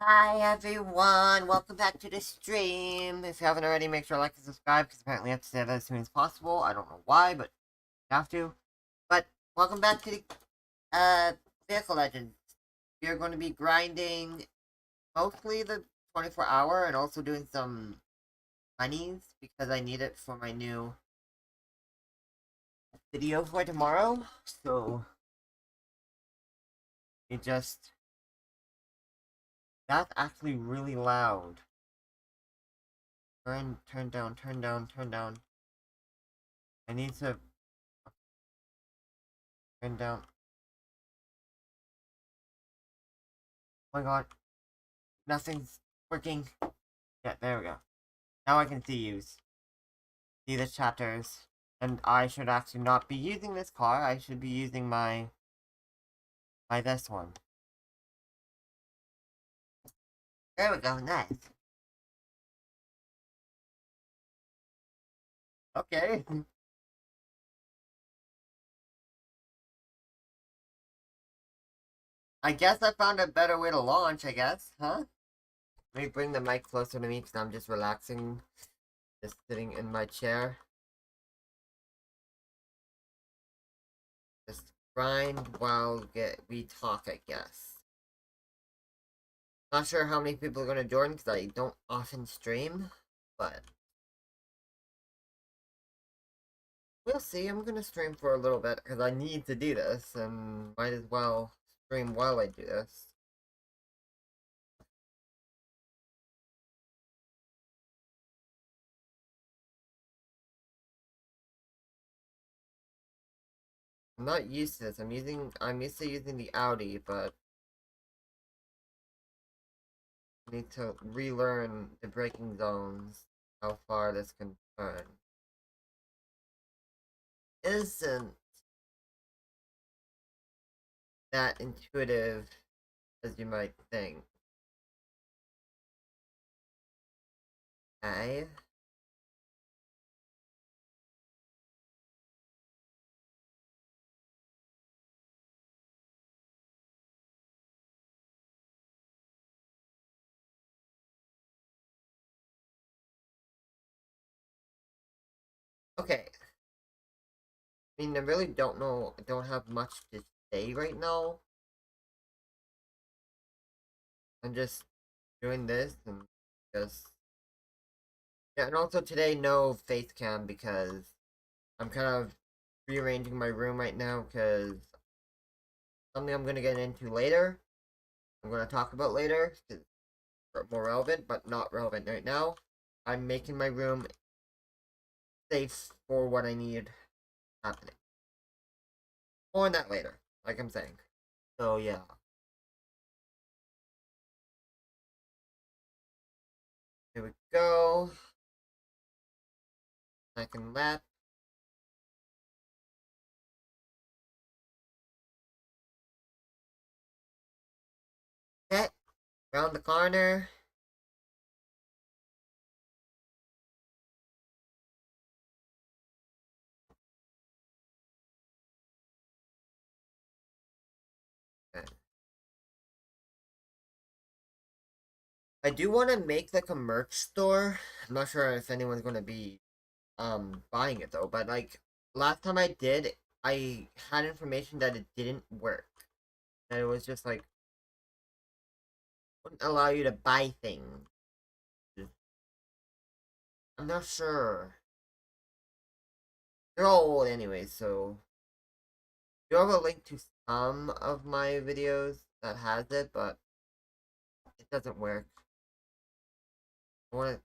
Hi everyone, welcome back to the stream. If you haven't already, make sure to like and subscribe because apparently I have to say that as soon as possible. I don't know why, but you have to. But welcome back to the Vehicle Legends. We are going to be grinding mostly the 24 hour and also doing some monies because I need it for my new video for tomorrow. So it just that's actually really loud. Turn down, turn down, turn down. I need to turn down. Oh my god, nothing's working. Yeah, there we go. Now I can see the chapters. And I should actually not be using this car. I should be using my this one. There we go, nice. Okay. I guess I found a better way to launch, I guess, huh? Let me bring the mic closer to me because I'm just relaxing, just sitting in my chair. Just grind while we talk, I guess. Not sure how many people are gonna join because I don't often stream, but we'll see. I'm gonna stream for a little bit because I need to do this, and might as well stream while I do this. I'm not used to this. I'm used to using the Audi, but I need to relearn the braking zones, how far this can turn. Isn't that intuitive as you might think. Okay. Okay. I mean, I really don't know. I don't have much to say right now. I'm just doing this and just yeah, and also today no face cam because I'm kind of rearranging my room right now because something I'm gonna get into later. I'm gonna talk about later because it's more relevant, but not relevant right now. I'm making my room safe for what I need happening. More on that later, like I'm saying. So yeah. Here we go. Second lap. Okay. Around the corner. Okay. I do want to make like a merch store. I'm not sure if anyone's gonna be buying it though, but like last time I did, I had information that it didn't work. That it was just like wouldn't allow you to buy things. I'm not sure. They're all old anyway, so you have a link to some of my videos that has it, but it doesn't work. I want to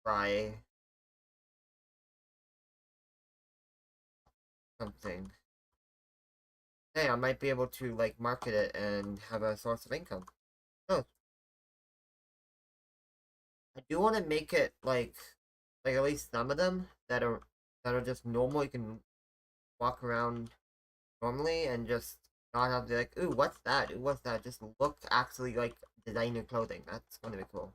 try something. Hey, I might be able to like market it and have a source of income. Oh, I do want to make it like at least some of them that are just normal. You can walk around normally and just not have to be like, ooh, what's that? Ooh, what's that? Just look actually like designer clothing. That's gonna be cool.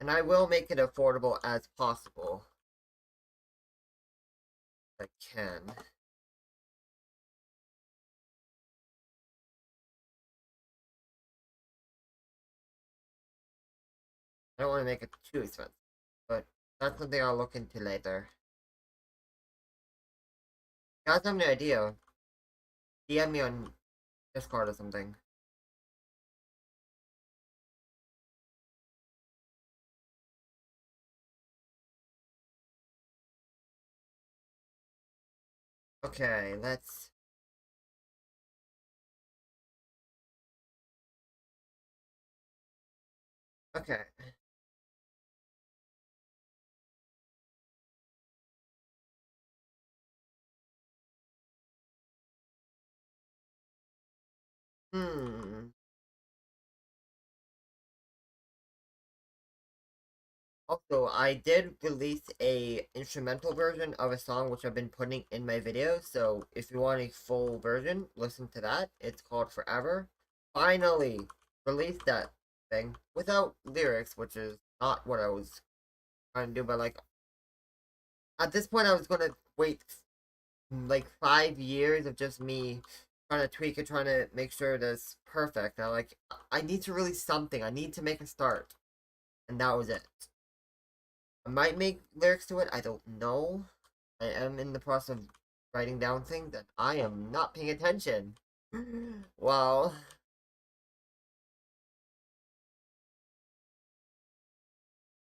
And I will make it affordable as possible. I can. I don't want to make it too expensive, but that's something I'll look into later. If you guys have any idea, DM me on Discord or something. Okay, let's. Okay. Hmm. Also, I did release a instrumental version of a song which I've been putting in my videos. So if you want a full version, listen to that. It's called Forever. Finally released that thing without lyrics, which is not what I was trying to do. But like at this point, I was gonna wait like 5 years of just me trying to tweak it, trying to make sure that's perfect. I like I need to release something. I need to make a start, and that was it. I might make lyrics to it. I don't know. I am in the process of writing down things that I am not paying attention. Wow.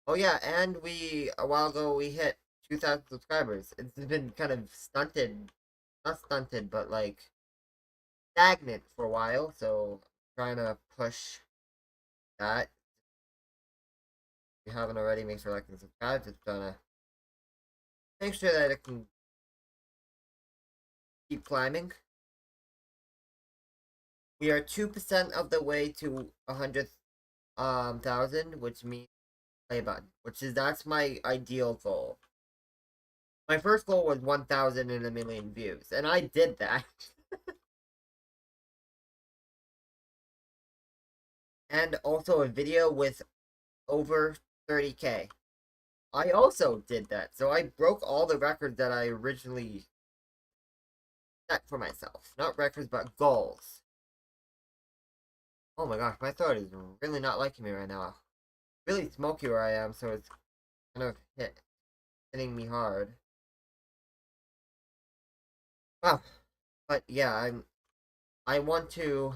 Oh yeah, and we a while ago we hit 2,000 subscribers. It's been kind of stunted, not stunted, but like stagnant for a while. So trying to push that. If you haven't already, make sure like and subscribe. Just trying to make sure that it can keep climbing. We are 2% of the way to 100,000, which means play button, which is that's my ideal goal. My first goal was 1,000 and a million views, and I did that. And also a video with over 30K. I also did that, so I broke all the records that I originally set for myself. Not records, but goals. Oh my gosh, my throat is really not liking me right now. Really smoky where I am, so it's kind of hitting me hard. Wow, but yeah, I want to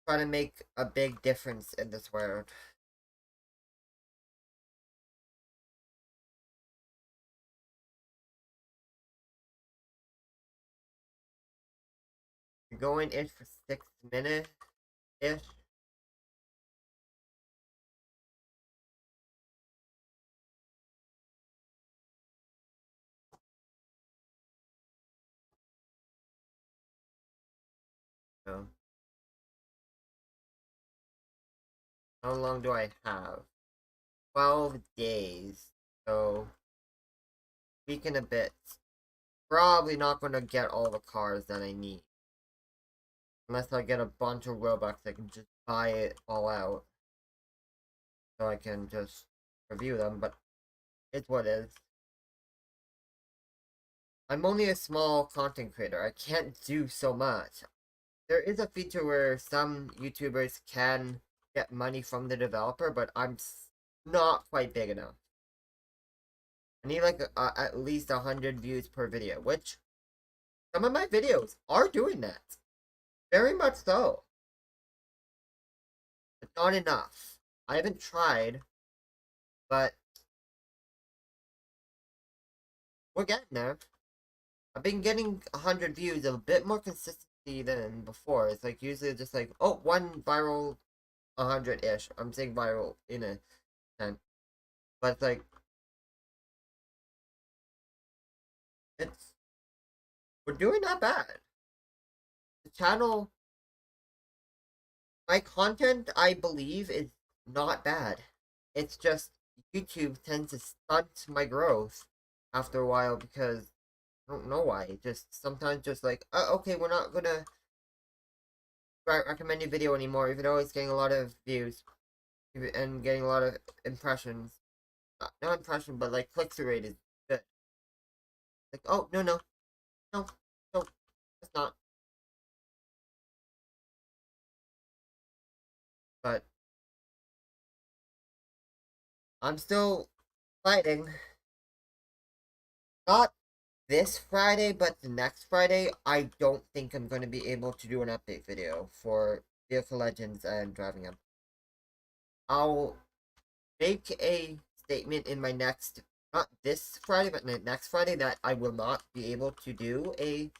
try to make a big difference in this world. You're going in for 6 minutes ish. So, how long do I have? 12 days. So, week and a bit. Probably not going to get all the cars that I need. Unless I get a bunch of Robux, I can just buy it all out. So I can just review them, but it's what it is. I'm only a small content creator. I can't do so much. There is a feature where some YouTubers can get money from the developer, but I'm not quite big enough. I need like at least 100 views per video, which some of my videos are doing that. Very much so. But not enough. I haven't tried, but we're getting there. I've been getting 100 views a bit more consistency than before. It's like usually just like, oh, one viral 100-ish. I'm saying viral in a sense. But it's like, it's, we're doing not bad. The channel, my content, I believe, is not bad. It's just YouTube tends to stunt my growth after a while because I don't know why. It just sometimes just like, okay, we're not gonna recommend your video anymore, even though it's getting a lot of views and getting a lot of impressions. Not impression, but like click through rate is good. Like, oh, no, no, no, no, it's not. But I'm still fighting. Not this Friday, but the next Friday, I don't think I'm going to be able to do an update video for Vehicle Legends and Driving Up. I'll make a statement in my next, not this Friday, but next Friday, that I will not be able to do a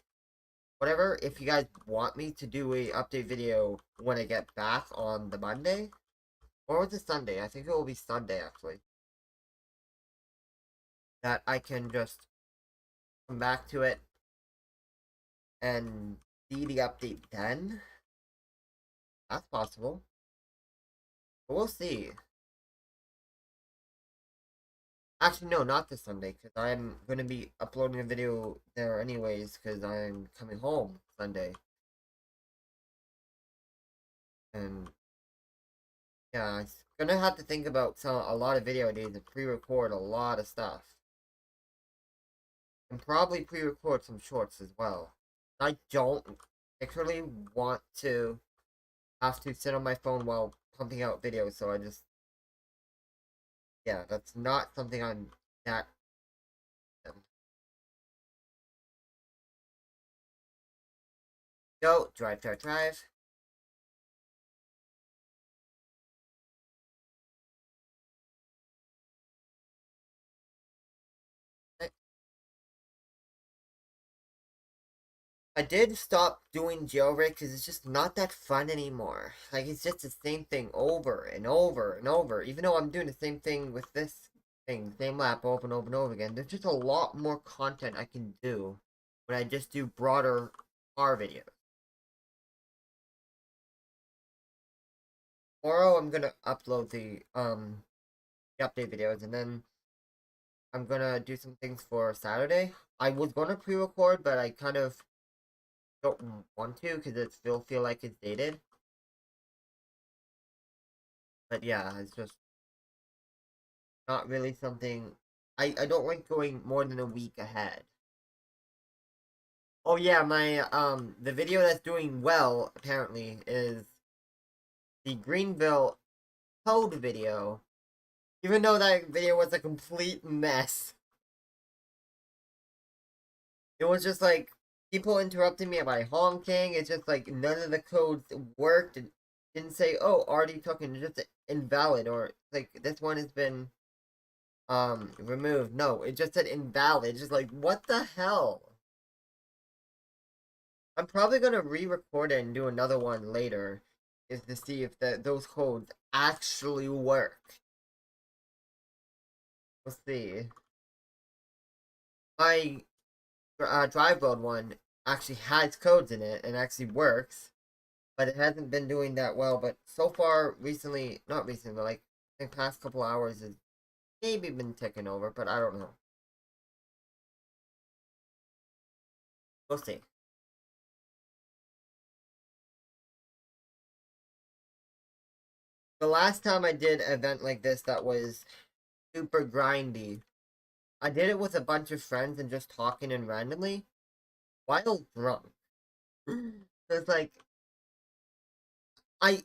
whatever. If you guys want me to do a update video when I get back on the Monday, or was it Sunday? I think it will be Sunday actually. That I can just come back to it and see the update then. That's possible. But we'll see. Actually, no, not this Sunday, because I'm going to be uploading a video there anyways, because I'm coming home Sunday. And yeah, I'm going to have to think about a lot of video days and pre-record a lot of stuff. And probably pre-record some shorts as well. I don't particularly want to have to sit on my phone while pumping out videos, so I just, yeah, that's not something I'm that. Go, drive, drive, drive. I did stop doing jailbreak because it's just not that fun anymore. Like, it's just the same thing over and over and over. Even though I'm doing the same thing with this thing, same lap over and over and over again, there's just a lot more content I can do when I just do broader car videos. Tomorrow I'm gonna upload the update videos, and then I'm gonna do some things for Saturday. I was gonna pre-record, but I kind of don't want to because it still feel like it's dated. But yeah, it's just not really something. I don't like going more than a week ahead. Oh yeah, my the video that's doing well apparently is the Greenville code video. Even though that video was a complete mess. It was just like people interrupting me by honking. It's just like none of the codes worked. It didn't say, oh, already taken, it's just invalid, or like this one has been removed. No, it just said invalid. Just like, what the hell? I'm probably gonna re-record it and do another one later, is to see if those codes actually work. We'll see. My drive mode one actually has codes in it and actually works, but it hasn't been doing that well. But so far, recently, not recently, but like the past couple hours, has maybe been ticking over, but I don't know. We'll see. The last time I did an event like this that was super grindy, I did it with a bunch of friends and just talking and randomly while drunk. So it's like I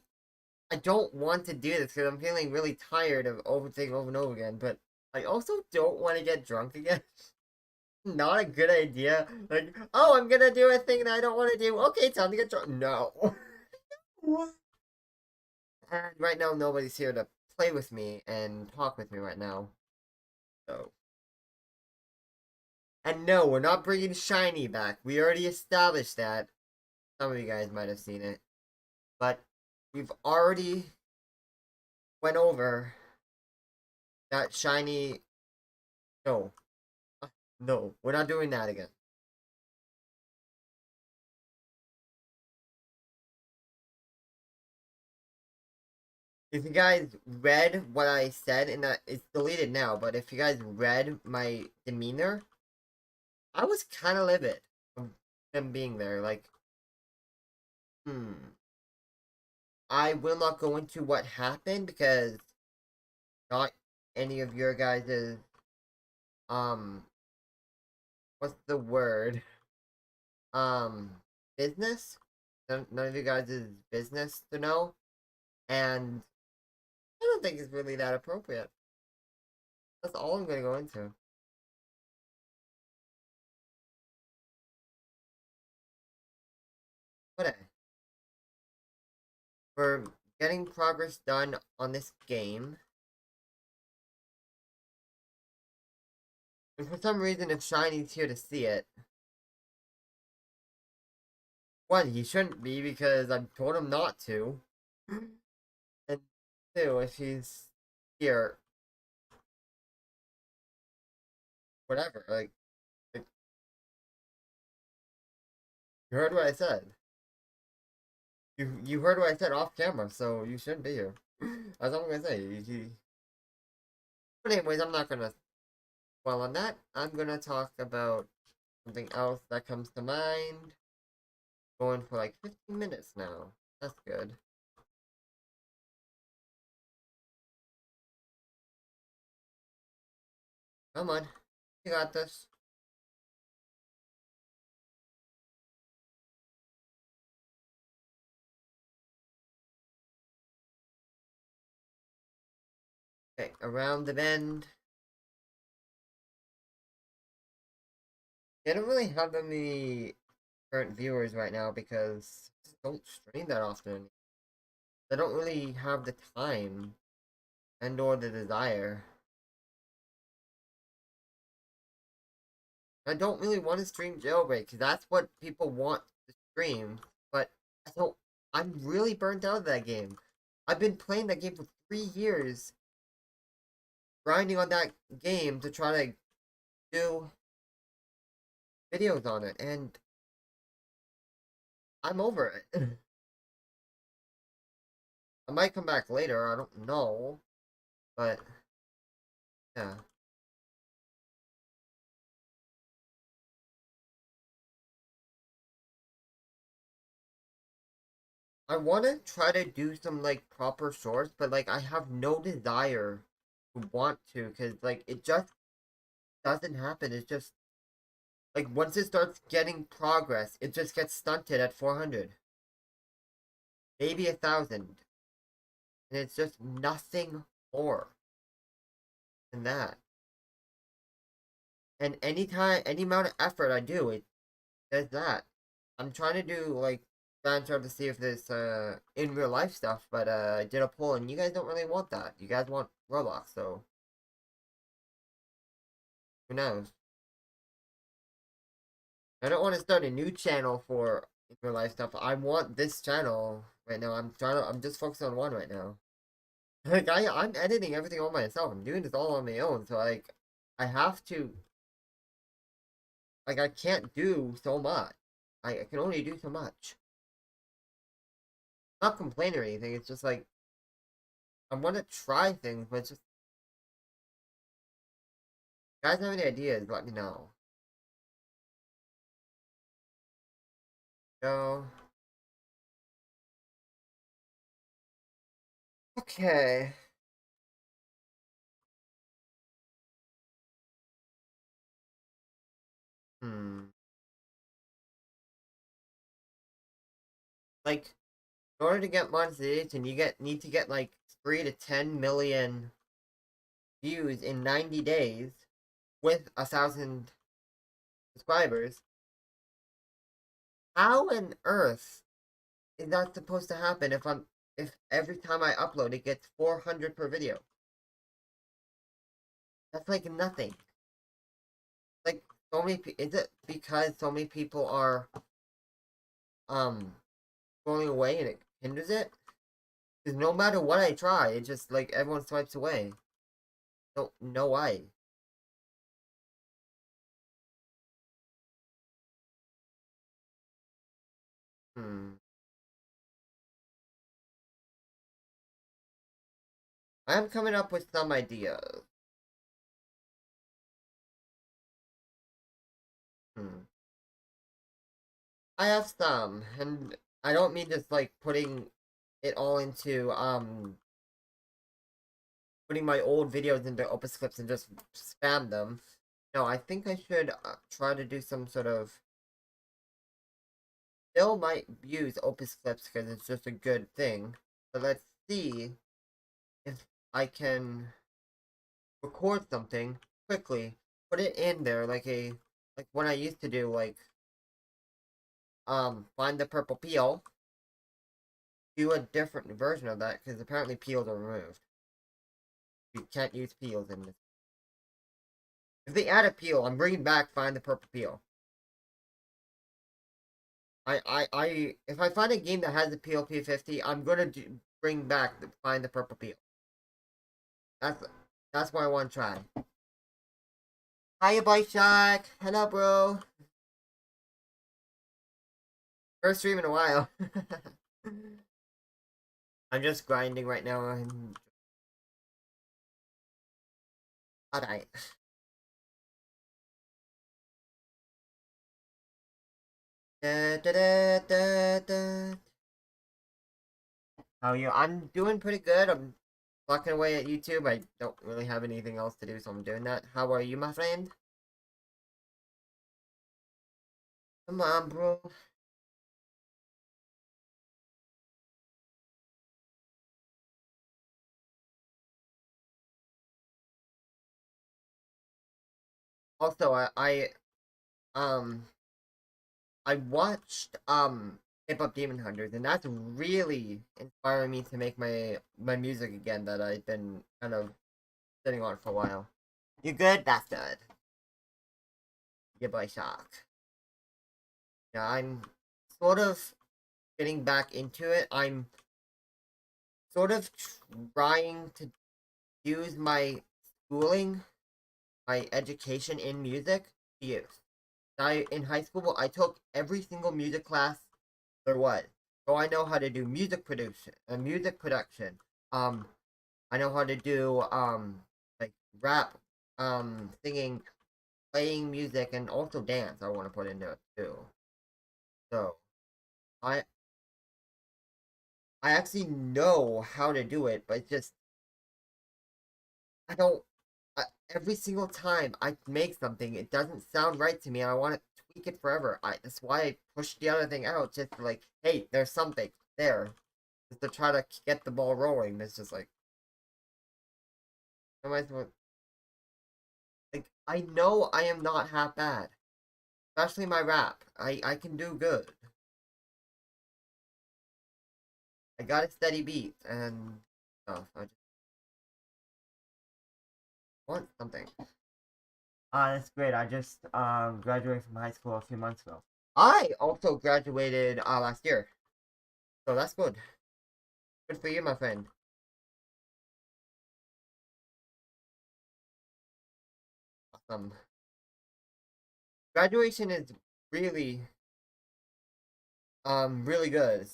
I don't want to do this because I'm feeling really tired of overthinking over and over again, but I also don't want to get drunk again. Not a good idea. Like, oh, I'm gonna do a thing that I don't want to do. Okay, time to get drunk. No. And right now, nobody's here to play with me and talk with me right now. So. And no, we're not bringing Shiny back. We already established that. Some of you guys might have seen it. But we've already went over that Shiny. No. No, we're not doing that again. If you guys read what I said in that, it's deleted now, but if you guys read my demeanor, I was kind of livid of them being there. Like, I will not go into what happened because not any of your guys's, um, what's the word? Um, business. None of you guys is business to know, and I don't think it's really that appropriate. That's all I'm gonna go into. But we're getting progress done on this game. And for some reason, if Shiny's here to see it, one, he shouldn't be because I told him not to. And two, if he's here, whatever, like you heard what I said. You heard what I said off camera, so you shouldn't be here. That's all I'm gonna say. But anyways, I'm not gonna dwell on that. I'm gonna talk about something else that comes to mind. Going for like 15 minutes now. That's good. Come on. You got this. Okay, around the bend. They don't really have any current viewers right now because I don't stream that often. They don't really have the time and or the desire. I don't really want to stream Jailbreak because that's what people want to stream, but I don't. I'm really burnt out of that game. I've been playing that game for 3 years, grinding on that game to try to do videos on it, and I'm over it. I might come back later, I don't know, but yeah. I want to try to do some like proper shorts, but like I have no desire to want to because like it just doesn't happen. It's just like once it starts getting progress, it just gets stunted at 400, maybe 1,000, and it's just nothing more than that. And anytime, any amount of effort I do, it does that. I'm trying to do like branch out to see if there's in real life stuff, but I did a poll and you guys don't really want that. You guys want Roblox, so who knows? I don't want to start a new channel for in real life stuff. I want this channel right now. I'm just focused on one right now. Like I'm editing everything all myself. I'm doing this all on my own, so like I have to like I can't do so much. I can only do so much. Not complain or anything. It's just like I want to try things, but it's just guys have any ideas? Let me know. So okay. Hmm. Like in order to get monetization, you need to get like 3 to 10 million views in 90 days with 1,000 subscribers. How on earth is that supposed to happen if every time I upload it gets 400 per video? That's like nothing. Like so many is it because so many people are um going away and it hinders it? Because no matter what I try, it just like everyone swipes away. Don't know why. Hmm. I'm coming up with some ideas. Hmm. I have some, and I don't mean just like putting it all into putting my old videos into Opus clips and just spam them. No, I think I should try to do some sort of. Still might use Opus Clips because it's just a good thing. But let's see if I can record something quickly, put it in there like what I used to do, like find the purple peel, do a different version of that because apparently peels are removed. You can't use peels in this. If they add a peel, I'm bringing back find the purple peel. If I find a game that has a peel P50, I'm gonna bring back find the purple peel. That's that's what I want to try. Hiya, Bike Shark. Hello, bro. First stream in a while. I'm just grinding right now. Alright. Da, da, da, da, da. How are you? I'm doing pretty good. I'm plucking away at YouTube. I don't really have anything else to do, so I'm doing that. How are you, my friend? Come on, bro. Also, um I watched Hip Hop Demon Hunters, and that's really inspiring me to make my music again that I've been kind of sitting on for a while. You good? That's good. Your boy Shock. Yeah, I'm sort of getting back into it. I'm sort of trying to use my schooling, my education in music to use. I in high school I took every single music class there was. So I know how to do music production. Um I know how to do like rap, singing, playing music and also dance I want to put into it too. So I I actually know how to do it, but it's just I don't. Every single time I make something, it doesn't sound right to me, and I want to tweak it forever. That's why I push the other thing out, just like, hey, there's something there, just to try to get the ball rolling. It's just like, am I supposed? Like, I know I am not half bad, especially my rap. I can do good. I got a steady beat and stuff. I just want something. That's great. I just graduated from high school a few months ago. I also graduated last year, so that's good. Good for you, my friend. Awesome. Graduation is really really good.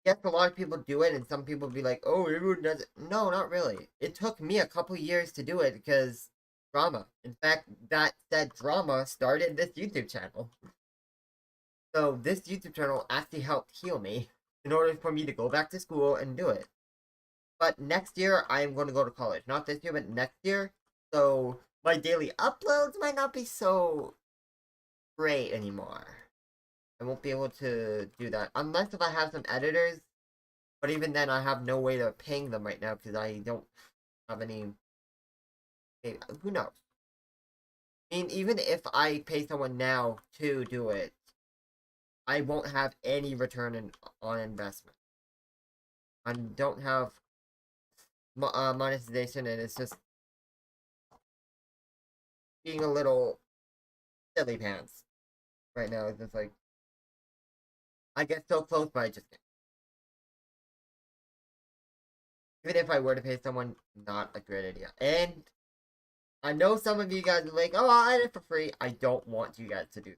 Yes, a lot of people do it, and some people be like, "Oh, everyone does it." No, not really. It took me a couple years to do it because drama. In fact, that drama started this YouTube channel. So this YouTube channel actually helped heal me in order for me to go back to school and do it. But next year, I am going to go to college. Not this year, but next year. So my daily uploads might not be so great anymore. I won't be able to do that unless if I have some editors. But even then, I have no way to paying them right now because I don't have any. Who knows? I mean, even if I pay someone now to do it, I won't have any return on investment. I don't have monetization, and it's just being a little silly pants right now. It's just like I get so close, but I just can't. Even if I were to pay someone, not a great idea. And I know some of you guys are like, "Oh, I'll edit for free." I don't want you guys to do that.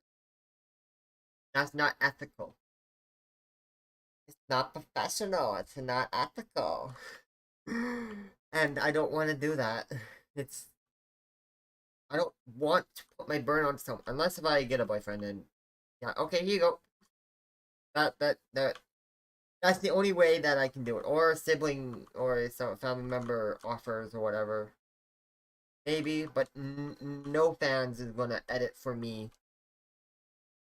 That's not ethical. It's not professional. It's not ethical. And I don't want to do that. It's I don't want to put my burn on someone unless if I get a boyfriend and yeah, okay, here you go. That's the only way that I can do it. Or a sibling or some family member offers or whatever. maybe, but no fans is gonna edit for me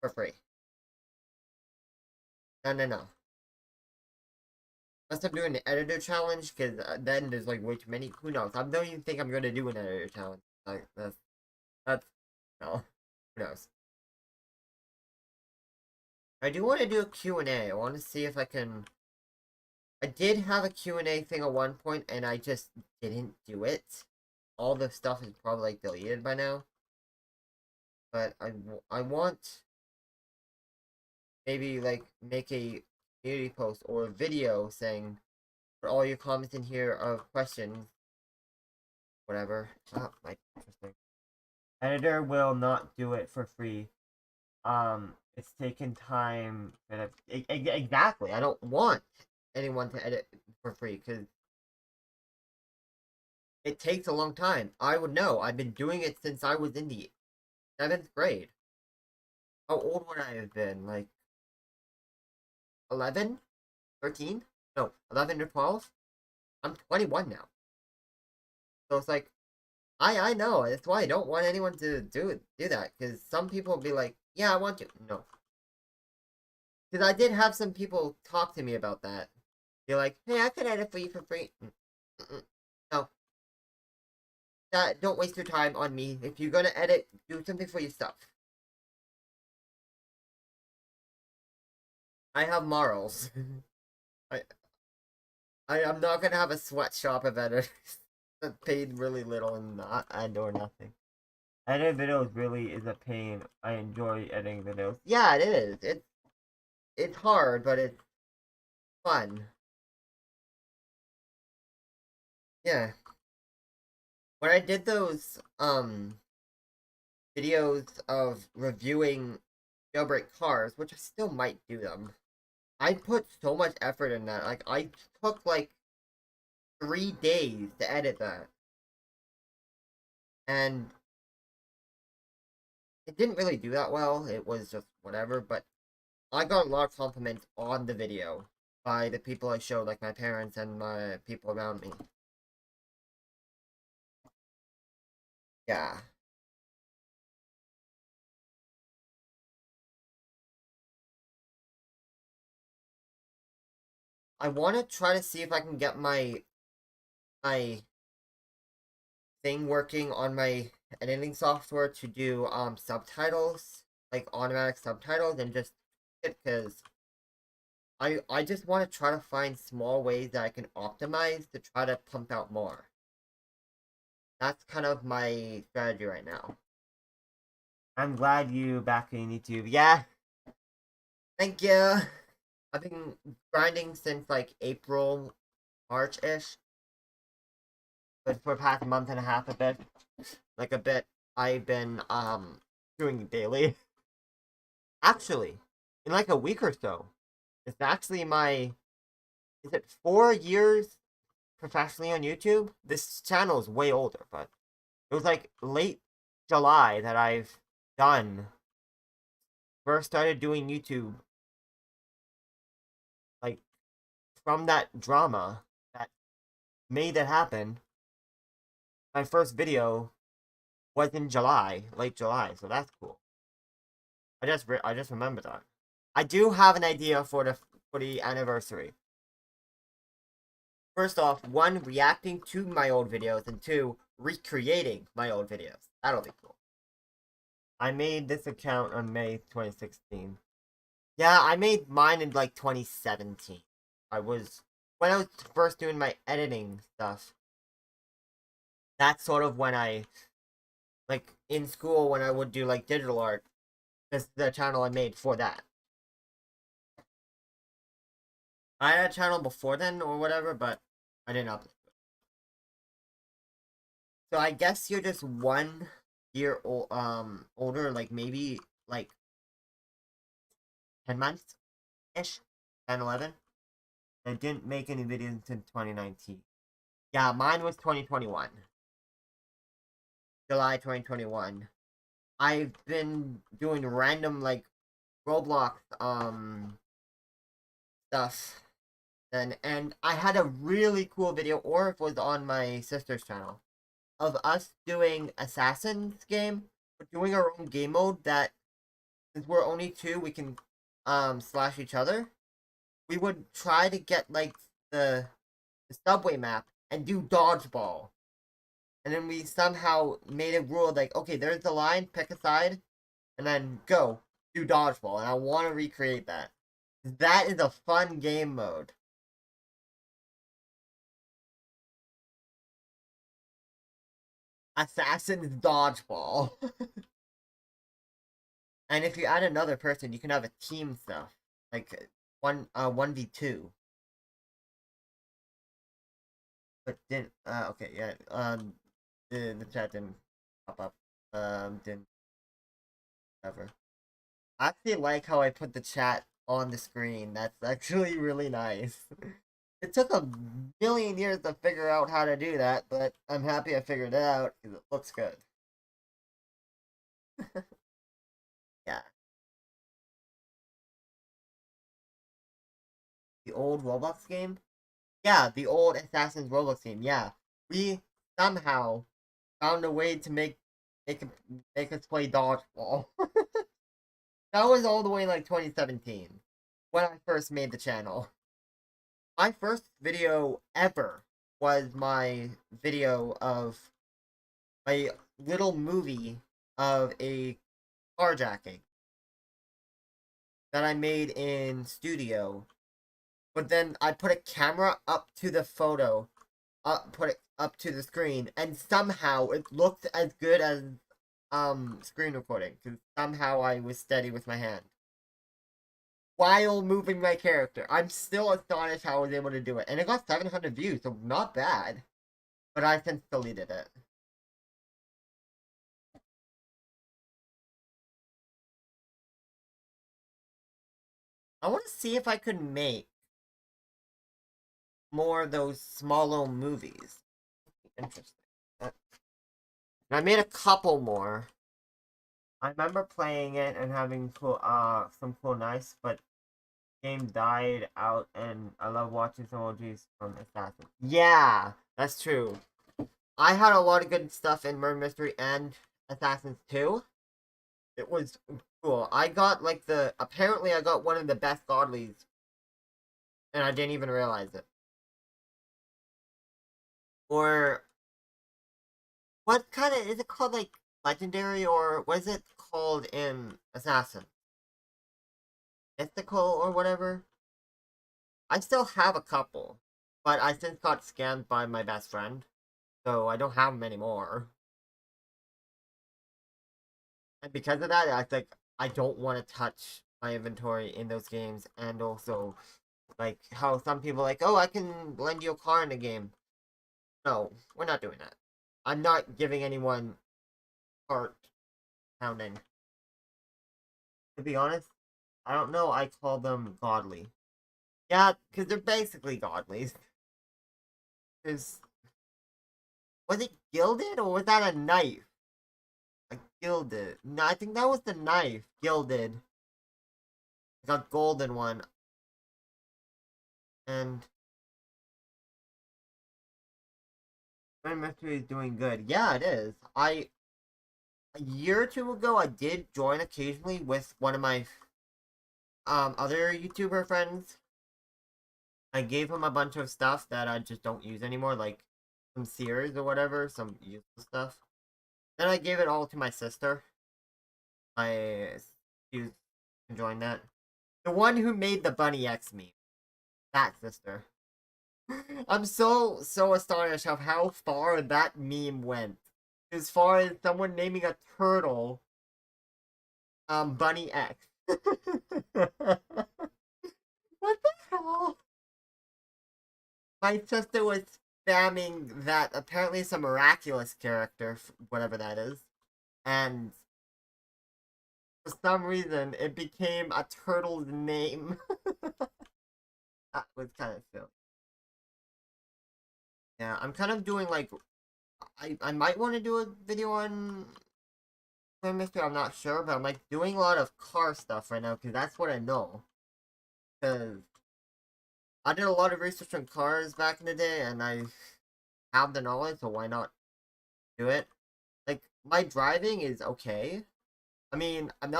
for free. No, no, no. Unless I'm doing an editor challenge, because then there's like way too many. Who knows? I don't even think I'm gonna do an editor challenge. Like that's no. Who knows? I do want to do a Q&A. I want to see if I can. I did have a Q&A thing at one point, and I just didn't do it. All the stuff is probably like deleted by now. But I want maybe like make a community post or a video saying put all your comments in here of questions, whatever. My interesting. Editor will not do it for free. It's taken time. Exactly. I don't want anyone to edit for free because it takes a long time. I would know. I've been doing it since I was in the 7th grade. How old would I have been? Like 11? 13? No, 11 or 12? I'm 21 now. So it's like, I know. That's why I don't want anyone to do that. Because some people will be like, yeah, I want to. No. Because I did have some people talk to me about that. They're like, hey, I could edit for you for free. No. Don't waste your time on me. If you're gonna edit, do something for yourself. I have morals. I I'm not gonna have a sweatshop of editors that paid really little and or nothing. Editing videos really is a pain. I enjoy editing videos. Yeah, it is. It's hard, but it's fun. Yeah. When I did those videos of reviewing jailbreak cars, which I still might do them, I put so much effort in that. Like I took like 3 days to edit that. And it didn't really do that well. It was just whatever, but I got a lot of compliments on the video by the people I showed, like my parents and my people around me. Yeah. I want to try to see if I can get my thing working on my editing software to do subtitles, like automatic subtitles, and just because I just want to try to find small ways that I can optimize to try to pump out more. That's kind of my strategy right now. I'm glad you back in YouTube. Yeah, thank you. I've been grinding since like April, March ish, but for the past month and a half, a bit. I've been doing daily. Actually, in like a week or so, it's actually my is it 4 years professionally on YouTube? This channel is way older, but it was like late July that I've done first started doing YouTube, like from that drama that made that happen. My first video was in July, late July, so that's cool. I just remember that. I do have an idea for the anniversary. First off, one, reacting to my old videos, and two, recreating my old videos. That'll be cool. I made this account on May 2016. Yeah, I made mine in like 2017. When I was first doing my editing stuff. That's sort of when like in school when I would do like digital art. This is the channel I made for that. I had a channel before then or whatever, but I didn't upload it. So I guess you're just 1 year older, like maybe like 10 months ish, 10, 11. I didn't make any videos until 2019. Yeah, mine was 2021. July 2021. I've been doing random like Roblox stuff. And I had a really cool video, or it was on my sister's channel. of us doing Assassin's game, but doing our own game mode that since we're only two, we can slash each other. We would try to get like the subway map and do dodgeball. And then we somehow made a rule like, okay, there's the line, pick a side, and then go do dodgeball. And I want to recreate that. That is a fun game mode. Assassin's dodgeball. And if you add another person, you can have a team stuff like 1v2. But didn't okay, yeah, the chat didn't pop up. Didn't ever. I actually like how I put the chat on the screen. That's actually really nice. It took a million years to figure out how to do that, but I'm happy I figured it out because it looks good. Yeah. The old Roblox game? Yeah, the old Assassin's Roblox game. Yeah. We somehow found a way to make make us play dodgeball. That was all the way in like 2017 when I first made the channel. My first video ever was my video of my little movie of a carjacking that I made in studio. But then I put a camera up to the photo, put it up to the screen, and somehow it looked as good as screen recording because somehow I was steady with my hand while moving my character. I'm still astonished how I was able to do it, and it got 700 views, so not bad. But I since deleted it. I want to see if I could make more of those small little movies. Interesting. I made a couple more. I remember playing it and having cool, some cool nights, but game died out, and I love watching some OGs from Assassin. Yeah, that's true. I had a lot of good stuff in Murder Mystery and Assassins 2. It was cool. I got like apparently I got one of the best godlies, and I didn't even realize it. Or what kind of is it called? Like legendary, or what is it called in Assassin? Mythical or whatever. I still have a couple, but I since got scammed by my best friend, so I don't have them anymore. And because of that, I think I don't want to touch my inventory in those games, and also like how some people like, oh, I can lend you a car in the game. No, we're not doing that. I'm not giving anyone cart pounding. To be honest, I don't know. I call them godly. Yeah, because they're basically godlies. Because was it gilded or was that a knife? A gilded. No, I think that was the knife. Gilded. Like a golden one. And Grand Mystery is doing good. Yeah, it is. A year or two ago I did join occasionally with one of my other YouTuber friends. I gave him a bunch of stuff that I just don't use anymore, like some Sears or whatever, some useless stuff. Then I gave it all to my sister. She was enjoying that. The one who made the Bunny X meme. That sister. I'm so astonished of how far that meme went. As far as someone naming a turtle Bunny X. What the hell? My sister was spamming that apparently it's a miraculous character, whatever that is. And for some reason it became a turtle's name. That was kind of silly. Yeah, I'm kind of doing like I might want to do a video on Mystery. I'm not sure, but I'm like doing a lot of car stuff right now because that's what I know. Because I did a lot of research on cars back in the day, and I have the knowledge, so why not do it. Like, my driving is okay. I mean, I'm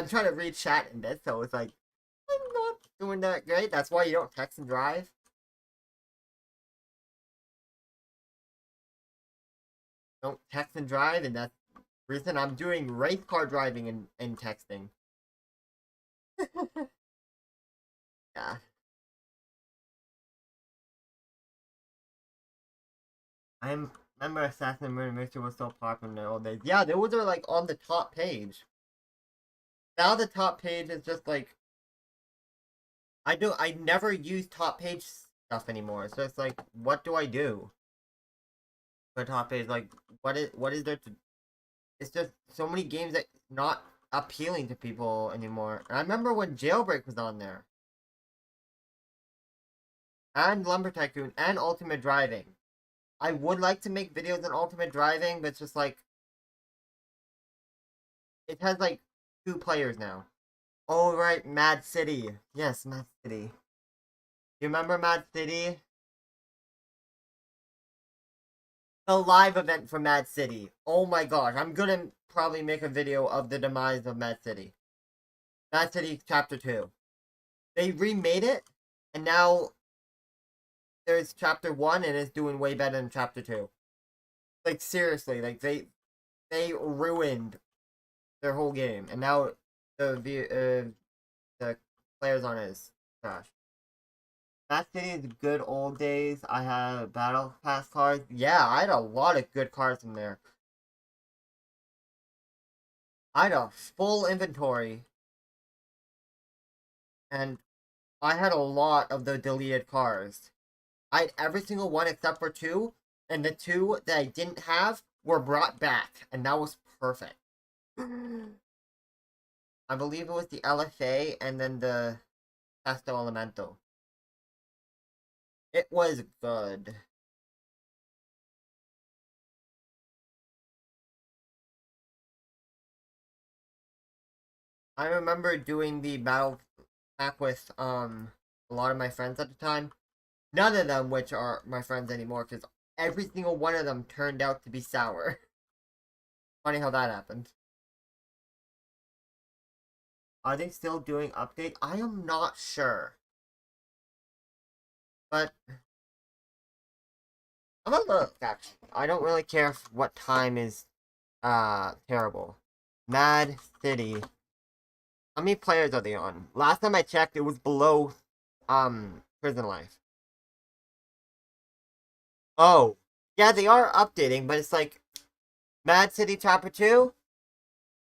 trying to read chat in this, so it's like, I'm not doing that great. That's why you don't text and drive. Don't text and drive, and that's the reason I'm doing race car driving and texting. Yeah. I remember Assassin and Murder Mystery was so popular in the old days. Yeah, those are like on the top page. Now the top page is just like I never use top page stuff anymore. So it's like, what do I do for top page? Like, what is there to? It's just so many games that not appealing to people anymore. And I remember when Jailbreak was on there, and Lumber Tycoon, and Ultimate Driving. I would like to make videos on Ultimate Driving, but it's just like it has like 2 players now. Oh right, Mad City. Yes, Mad City. You remember Mad City? The live event for Mad City. Oh my gosh, I'm gonna probably make a video of the demise of Mad City. Mad City Chapter 2. They remade it, and now there's Chapter 1, and it's doing way better than Chapter 2. Like, seriously, like, they ruined their whole game, and now the players on it is trash. Mad City is good old days. I had Battle Pass cards. Yeah, I had a lot of good cards in there. I had a full inventory, and I had a lot of the deleted cards. I had every single one except for 2, and the 2 that I didn't have were brought back, and that was perfect. I believe it was the LFA and then the Pesto Elemento. It was good. I remember doing the battle pack with a lot of my friends at the time. None of them which are my friends anymore, because every single one of them turned out to be sour. Funny how that happened. Are they still doing updates? I am not sure. But I'm gonna look, actually. I don't really care what time is terrible. Mad City. How many players are they on? Last time I checked, it was below Prison Life. Oh, yeah, they are updating, but it's like Mad City Chapter 2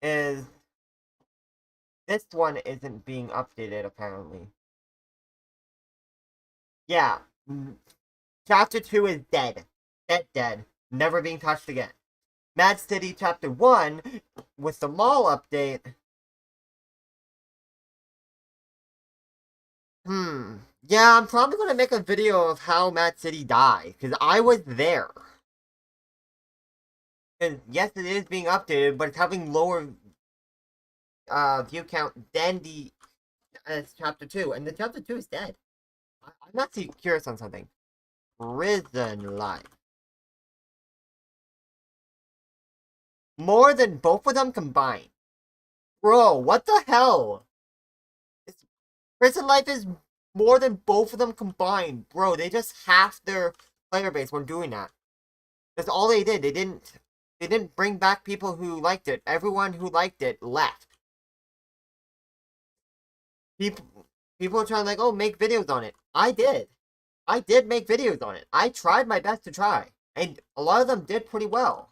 is this one isn't being updated apparently. Yeah, Chapter 2 is dead. Dead. Never being touched again. Mad City Chapter 1 with the mall update. Yeah, I'm probably gonna make a video of how Mad City died, because I was there. And yes, it is being updated, but it's having lower view count than the chapter 2, and the chapter 2 is dead. I'm not too curious on something. Prison Life. More than both of them combined. Bro, what the hell? It's, Prison Life is more than both of them combined. Bro, they just halved their player base when doing that. That's all they did. They didn't bring back people who liked it. Everyone who liked it left. People are trying like, oh, make videos on it. I did. I did make videos on it. I tried my best to try. And a lot of them did pretty well.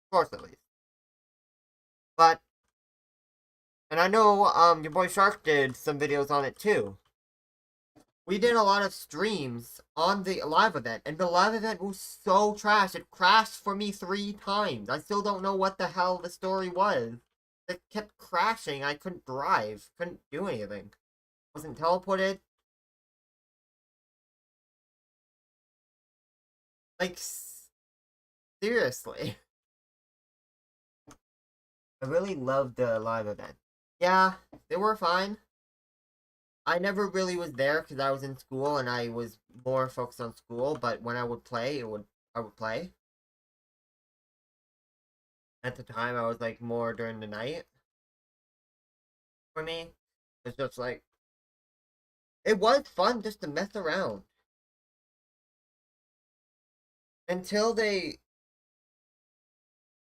Of course, at least. But, and I know, your boy Shark did some videos on it too. We did a lot of streams on the live event, and the live event was so trash. It crashed for me 3 times. I still don't know what the hell the story was. It kept crashing. I couldn't drive. Couldn't do anything. Wasn't teleported. Like, seriously. I really loved the live event. Yeah, they were fine. I never really was there because I was in school and I was more focused on school, but when I would play, I would play. At the time, I was like more during the night for me. It's just like it was fun just to mess around until they.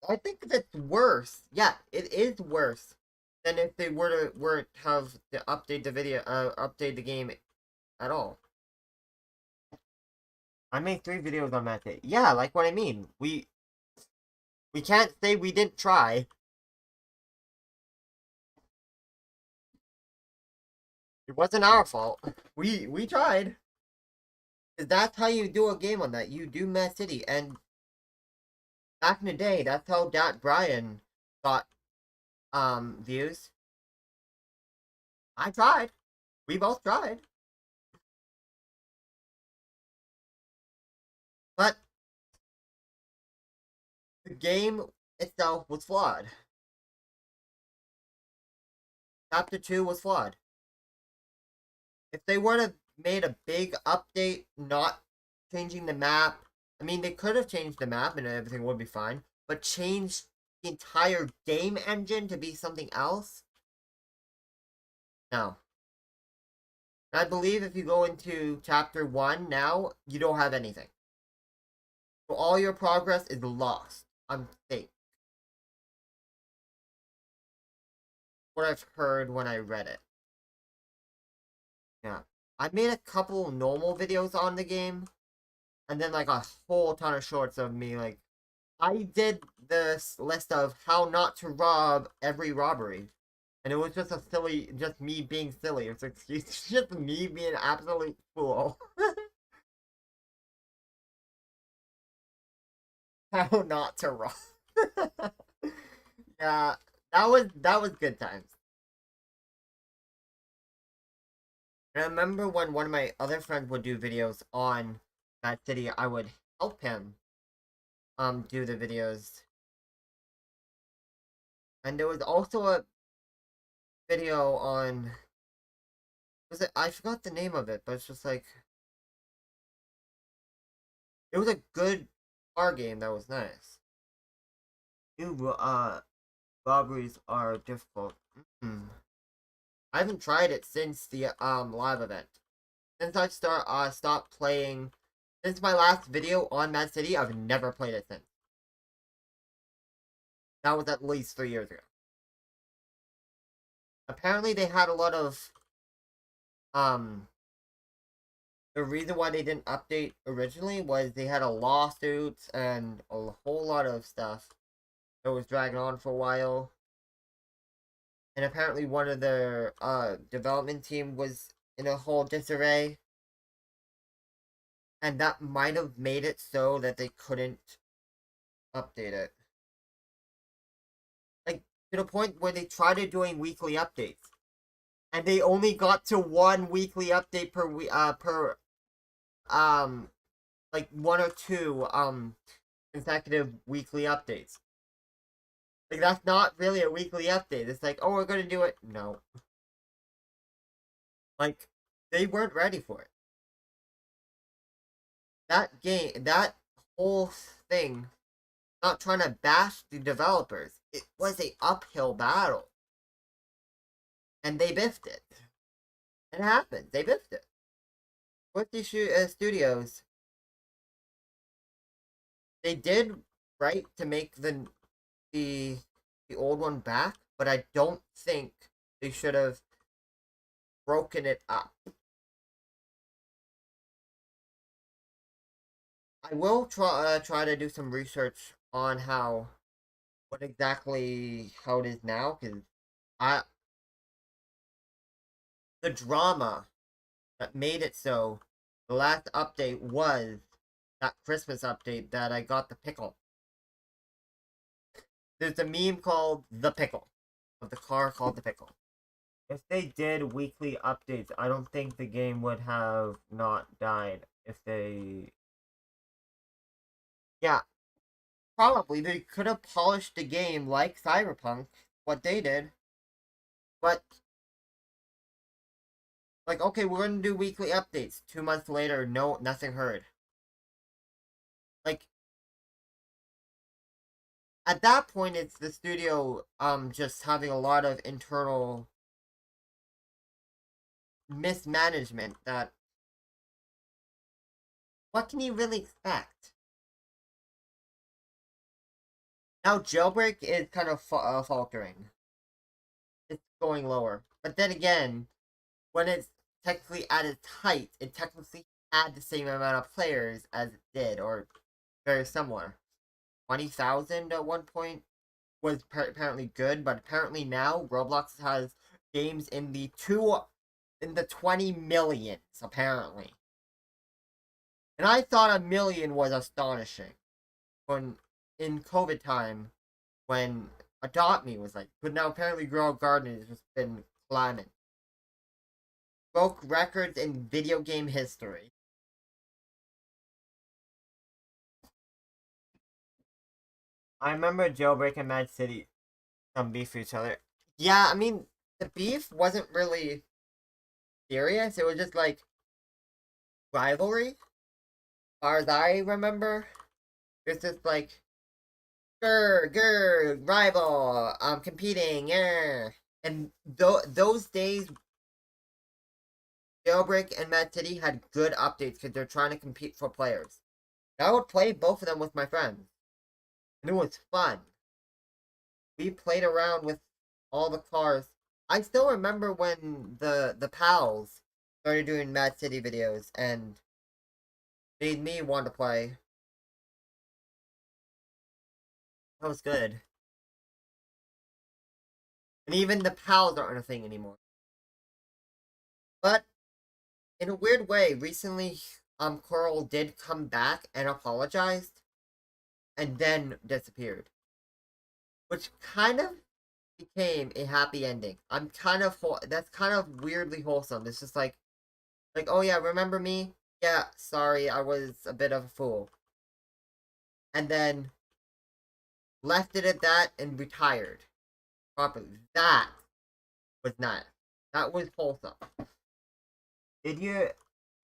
I think that's worse. Yeah, it is worse than if they were to have to update the video, update the game at all. I made 3 videos on that day. Yeah, like what I mean. We can't say we didn't try. It wasn't our fault. We tried. 'Cause that's how you do a game on that. You do Mad City, and back in the day, that's how Dat Brian got views. I tried. We both tried. But the game itself was flawed. Chapter 2 was flawed. If they would have made a big update, not changing the map, I mean, they could have changed the map and everything would be fine, but changed the entire game engine to be something else? No. I believe if you go into chapter 1 now, you don't have anything. So all your progress is lost. I'm fake. What I've heard when I read it. Yeah. I made a couple normal videos on the game, and then like a whole ton of shorts of me like I did this list of how not to rob every robbery. And it was just a silly, just me being silly. It's excuse, just me being an absolute fool. How not to rob. Yeah, that was good times. And I remember when one of my other friends would do videos on that city, I would help him do the videos. And there was also a video on was it I forgot the name of it, but it's just like it was a good car game that was nice. New robberies are difficult. Mm. I haven't tried it since the live event. Since I stopped playing since my last video on Mad City, I've never played it since. That was at least 3 years ago. Apparently they had a lot of um the reason why they didn't update originally was they had a lawsuit and a whole lot of stuff that was dragging on for a while. And apparently one of their development team was in a whole disarray, and that might have made it so that they couldn't update it. Like to the point where they tried doing weekly updates, and they only got to one weekly update per like 1 or 2 consecutive weekly updates. Like that's not really a weekly update. It's like, oh, we're gonna do it. No, like they weren't ready for it. That game, that whole thing, not trying to bash the developers. It was a uphill battle, and they biffed it. It happened. They biffed it. With the studios, they did right to make the the old one back, but I don't think they should have broken it up. I will try to do some research on what exactly how it is now because I the drama that made it so the last update was that Christmas update that I got the pickle. There's a meme called the pickle of the car called the pickle. If they did weekly updates, I don't think the game would have not died. If they, yeah, probably they could have polished the game like Cyberpunk, what they did, but like, okay, we're gonna do weekly updates. 2 months later, no, nothing heard. Like, at that point it's the studio just having a lot of internal mismanagement that what can you really expect? Now Jailbreak is kind of faltering. It's going lower. But then again, when it's technically at its height, it technically had the same amount of players as it did, or very similar. 20,000 at one point was apparently good, but apparently now Roblox has games in the 20 millions apparently. And I thought a million was astonishing when in COVID time when Adopt Me was like, but now apparently Grow Garden has just been climbing. Broke records in video game history. I remember Jailbreak and Mad City some beef for each other. Yeah, I mean the beef wasn't really serious. It was just like rivalry, as far as I remember. It's just like grr, rival, competing, yeah. And those days, Jailbreak and Mad City had good updates because they're trying to compete for players. I would play both of them with my friends, and it was fun. We played around with all the cars. I still remember when the pals started doing Mad City videos and made me want to play. That was good. And even the pals aren't a thing anymore. But in a weird way, recently, Coral did come back and apologized, and then disappeared, which kind of became a happy ending. I'm kind of that's kind of weirdly wholesome. It's just like oh yeah, remember me? Yeah, sorry, I was a bit of a fool, and then left it at that and retired properly. That was not. That was wholesome. Did you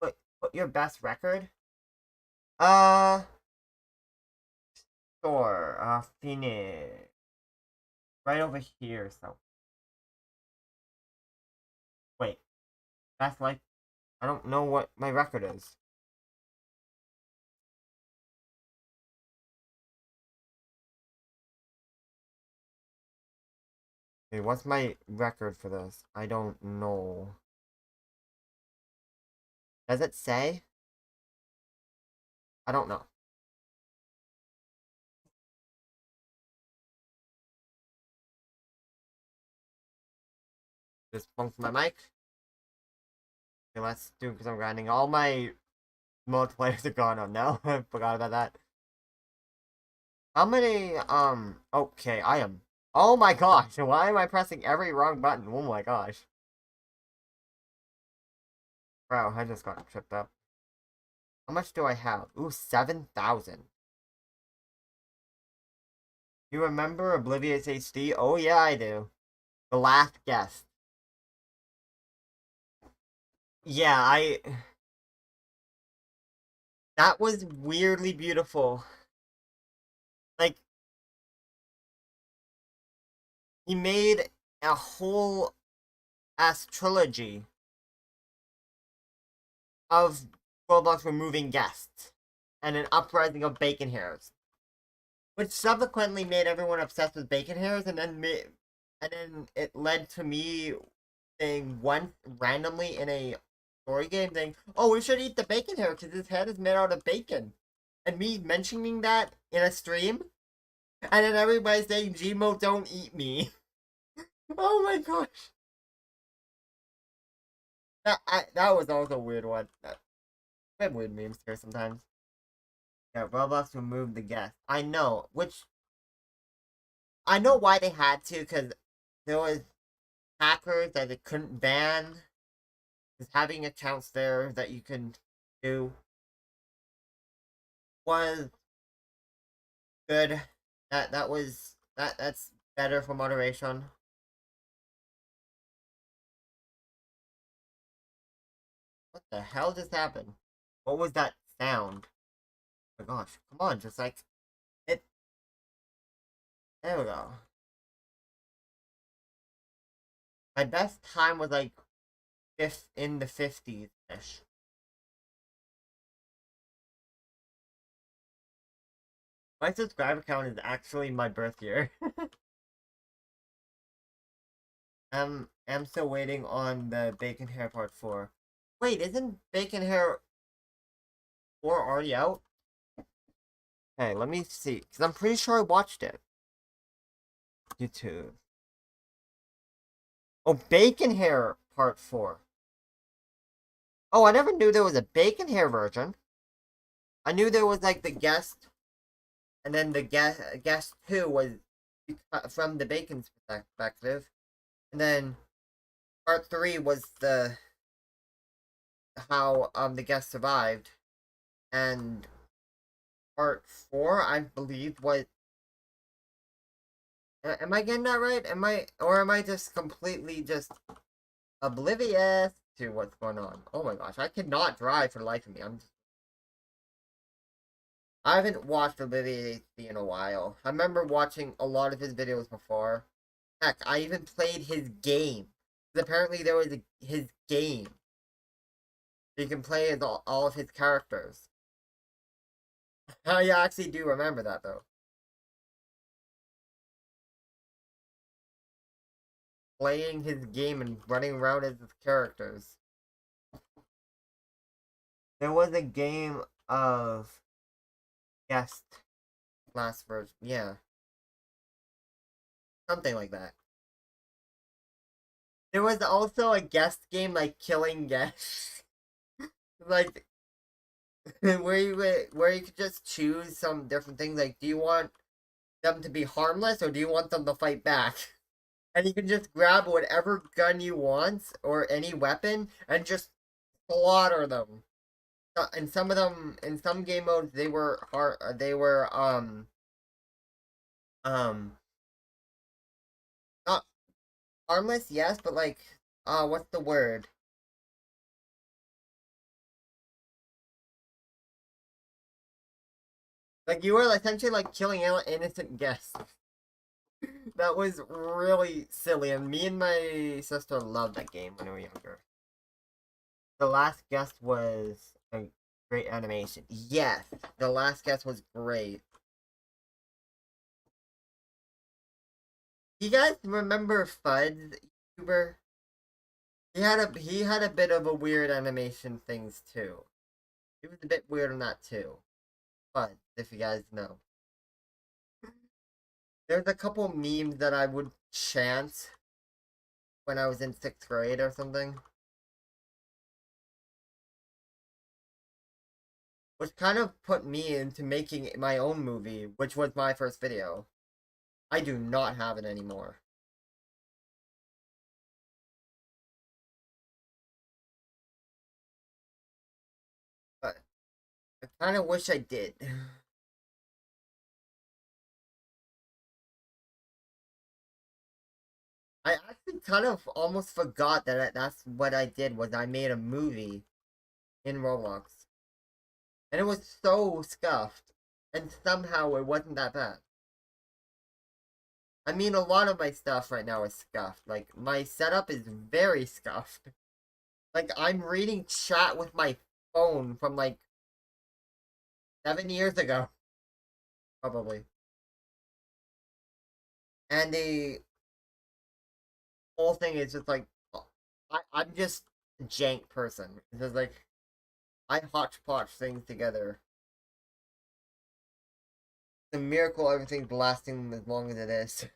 put your best record? Uh, sure. Phoenix. Right over here, so. Wait, that's like. I don't know what my record is. Okay, what's my record for this? I don't know. Does it say? I don't know. Just funked my mic. Okay, let's do some grinding. All my multiplayers are gone on now. I forgot about that. How many, okay, I am. Oh my gosh, why am I pressing every wrong button? Oh my gosh. Wow, I just got tripped up. How much do I have? Ooh, 7,000. You remember Oblivious HD? Oh yeah, I do. The last guest. Yeah, that was weirdly beautiful. Like, he made a whole ass trilogy of Roblox removing guests and an uprising of bacon hairs, which subsequently made everyone obsessed with bacon hairs, and then it led to me saying once randomly in a story game saying, "Oh, we should eat the bacon hair because his head is made out of bacon," and me mentioning that in a stream, and then everybody saying, "Gmo, don't eat me." Oh my gosh, that was also a weird one. I have weird memes here sometimes. Yeah, Roblox removed the guest. I know why they had to, because there was hackers that they couldn't ban. Because having accounts there that you can do was good. That's better for moderation. What the hell just happened? What was that sound? Oh my gosh, come on, just like it There we go. My best time was like fifth in the 50s ish. My subscriber count is actually my birth year. I'm still waiting on the Bacon Hair Part 4. Wait, isn't Bacon Hair 4 already out? Hey, let me see, because I'm pretty sure I watched it. YouTube. Oh, Bacon Hair Part 4. Oh, I never knew there was a Bacon Hair version. I knew there was like the guest, and then the guest 2 was from the Bacon's perspective. And then part 3 was the how the guest survived. And part 4, I believe, was am I getting that right? Am I just completely just oblivious to what's going on? Oh my gosh, I cannot drive for the life of me. I haven't watched Olivier HD in a while. I remember watching a lot of his videos before. Heck, I even played his game. Because apparently there was his game. You can play as all of his characters. I actually do remember that though. Playing his game and running around as his characters. There was a game of guest last version. Yeah, something like that. There was also a guest game like killing guests. Like where you could just choose some different things. Like, do you want them to be harmless or do you want them to fight back? And you can just grab whatever gun you want or any weapon and just slaughter them. And some of them, in some game modes, they were hard. They were um not harmless, yes, but like what's the word? Like you were essentially like killing innocent guests. That was really silly, and me and my sister loved that game when we were younger. The last guest was a great animation. Yes, the last guest was great. You guys remember Fud's YouTuber? He had a bit of a weird animation things too. He was a bit weird on that too. Fud, if you guys know. There's a couple memes that I would chant when I was in sixth grade or something. Which kind of put me into making my own movie, which was my first video. I do not have it anymore. But I kind of wish I did. I actually kind of almost forgot that that's what I did was I made a movie in Roblox. And it was so scuffed. And somehow it wasn't that bad. I mean, a lot of my stuff right now is scuffed. Like, my setup is very scuffed. Like, I'm reading chat with my phone from, like, 7 years ago. Probably. And the whole thing is just like, I'm just a jank person. It's just like, I hodgepodge things together. It's a miracle everything's lasting as long as it is.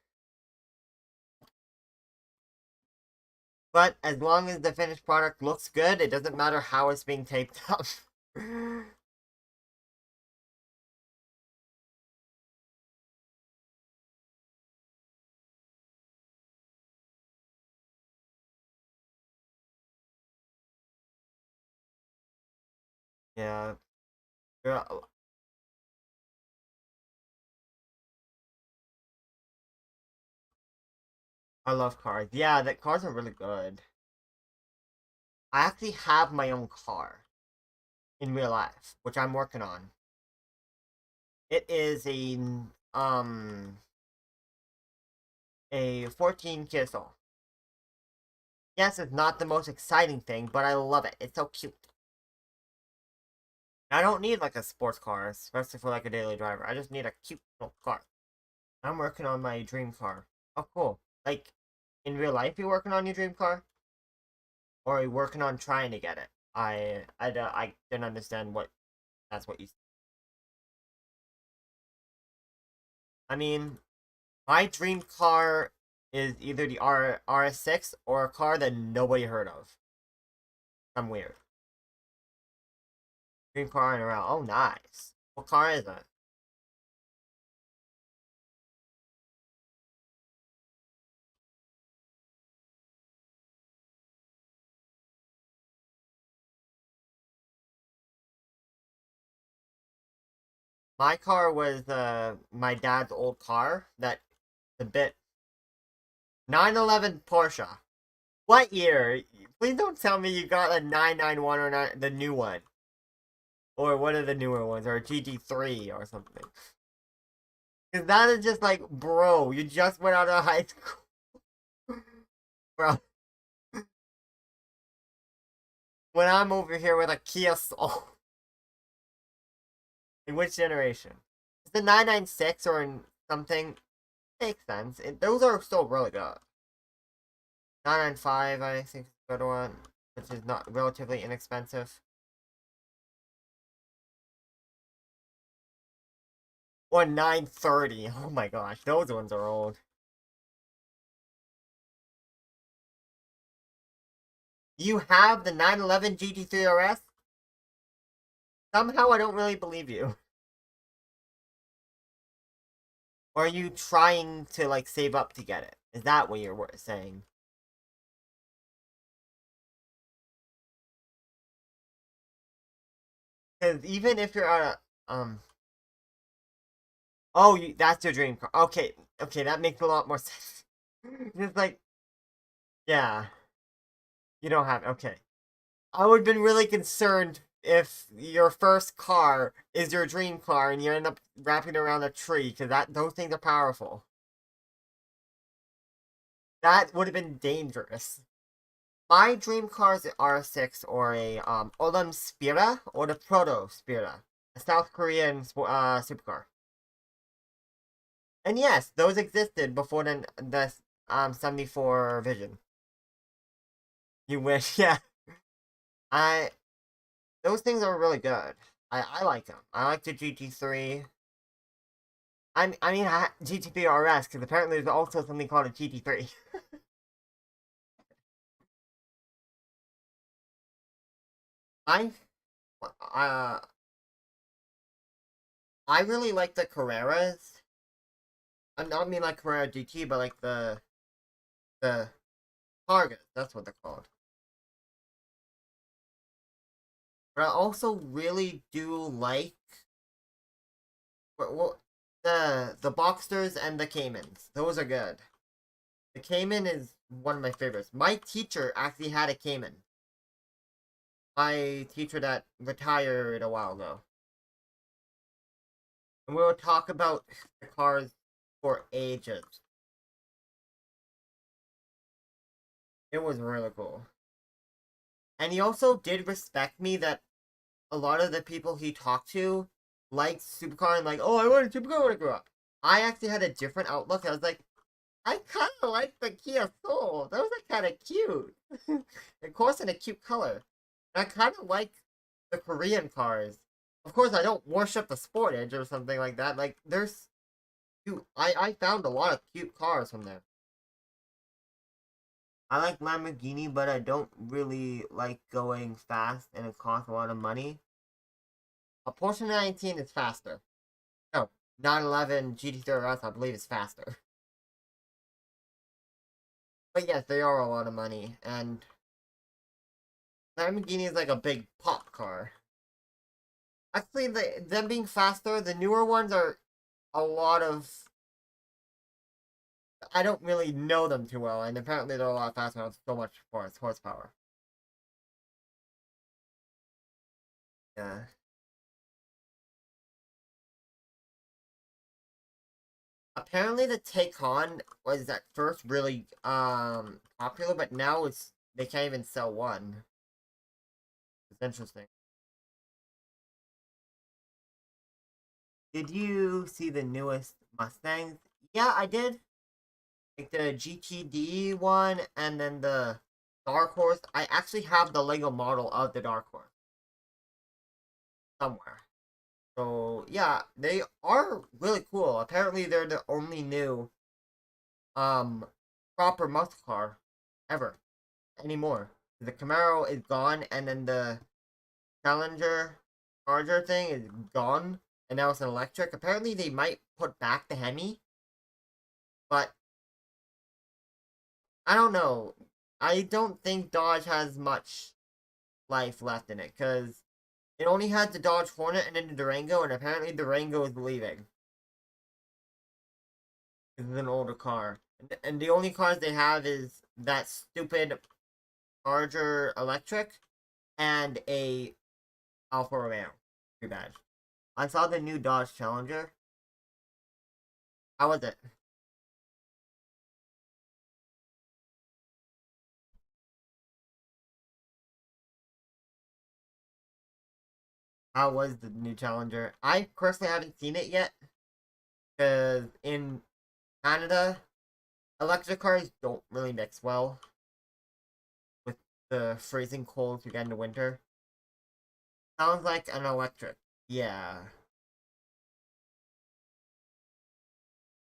But as long as the finished product looks good, it doesn't matter how it's being taped up. Yeah. Yeah, I love cars. Yeah, the cars are really good. I actually have my own car in real life, which I'm working on. It is a um a 14 Kia Soul. Yes, it's not the most exciting thing, but I love it. It's so cute. I don't need like a sports car, especially for like a daily driver. I just need a cute little car. I'm working on my dream car. Oh, cool. Like, in real life, you working on your dream car? Or are you working on trying to get it? I didn't understand what that's what you said. I mean, my dream car is either the RS6 or a car that nobody heard of. I'm weird. Dream car and around. Oh, nice. What car is that? My car was my dad's old car. That a bit 911 Porsche. What year? Please don't tell me you got a 991 or not the new one. Or one of the newer ones, or a GT3 or something. Because that is just like, bro, you just went out of high school. Bro, when I'm over here with a Kia Soul. In which generation? Is the 996 or in something? Makes sense. Those are still really good. 995, I think, is a good one, which is not relatively inexpensive. Or 930. Oh my gosh, those ones are old. You have the 911 GT3 RS? Somehow I don't really believe you. Or are you trying to like save up to get it? Is that what you're saying? Because even if you're on a oh, that's your dream car. Okay, okay, that makes a lot more sense. Just like, yeah, you don't have. Okay, I would have been really concerned if your first car is your dream car and you end up wrapping it around a tree because that those things are powerful. That would have been dangerous. My dream car is an R6 or a Olam Spira or the Proto Spira, a South Korean supercar. And yes, those existed before the 74 Vision. You wish, yeah. I those things are really good. I like them. I like the GT3. I mean GT3 RS because apparently there's also something called a GT3. I uh I really like the Carreras. I don't mean like Carrera GT, but like the Targas. That's what they're called. But I also really do like well, the Boxsters and the Caymans. Those are good. The Cayman is one of my favorites. My teacher actually had a Cayman. My teacher that retired a while ago. And we will talk about the cars for ages. It was really cool. And he also did respect me that a lot of the people he talked to liked supercar and like, oh, I wanted supercar when I grew up. I actually had a different outlook. I was like, I kind of like the Kia Soul. Those are kind of cute. Of course, in a cute color. And I kind of like the Korean cars. Of course, I don't worship the Sportage or something like that. Like, there's cute. I found a lot of cute cars from there. I like Lamborghini, but I don't really like going fast, and it costs a lot of money. A Porsche 919 is faster. No, 911 GT3 RS, I believe, is faster. But yes, they are a lot of money, and Lamborghini is like a big pop car. Actually, them being faster, the newer ones are a lot of. I don't really know them too well, and apparently they're a lot faster with so much force horsepower. Yeah. Apparently the Take-On was at first really popular, but now they can't even sell one. It's interesting. Did you see the newest Mustangs? Yeah, I did. Like the GTD one and then the Dark Horse. I actually have the Lego model of the Dark Horse somewhere. So yeah, they are really cool. Apparently they're the only new um proper muscle car ever anymore. The Camaro is gone and then the Challenger Charger thing is gone and now it's an electric. Apparently they might put back the Hemi, but I don't know. I don't think Dodge has much life left in it because it only had the Dodge Hornet and then the Durango, and apparently the Durango is leaving. This is an older car, and the only cars they have is that stupid Charger electric and a Alfa Romeo. Too bad. I saw the new Dodge Challenger. How was it? How was the new Challenger? I personally haven't seen it yet because in Canada, electric cars don't really mix well with the freezing cold we get in the winter. Sounds like an electric. Yeah.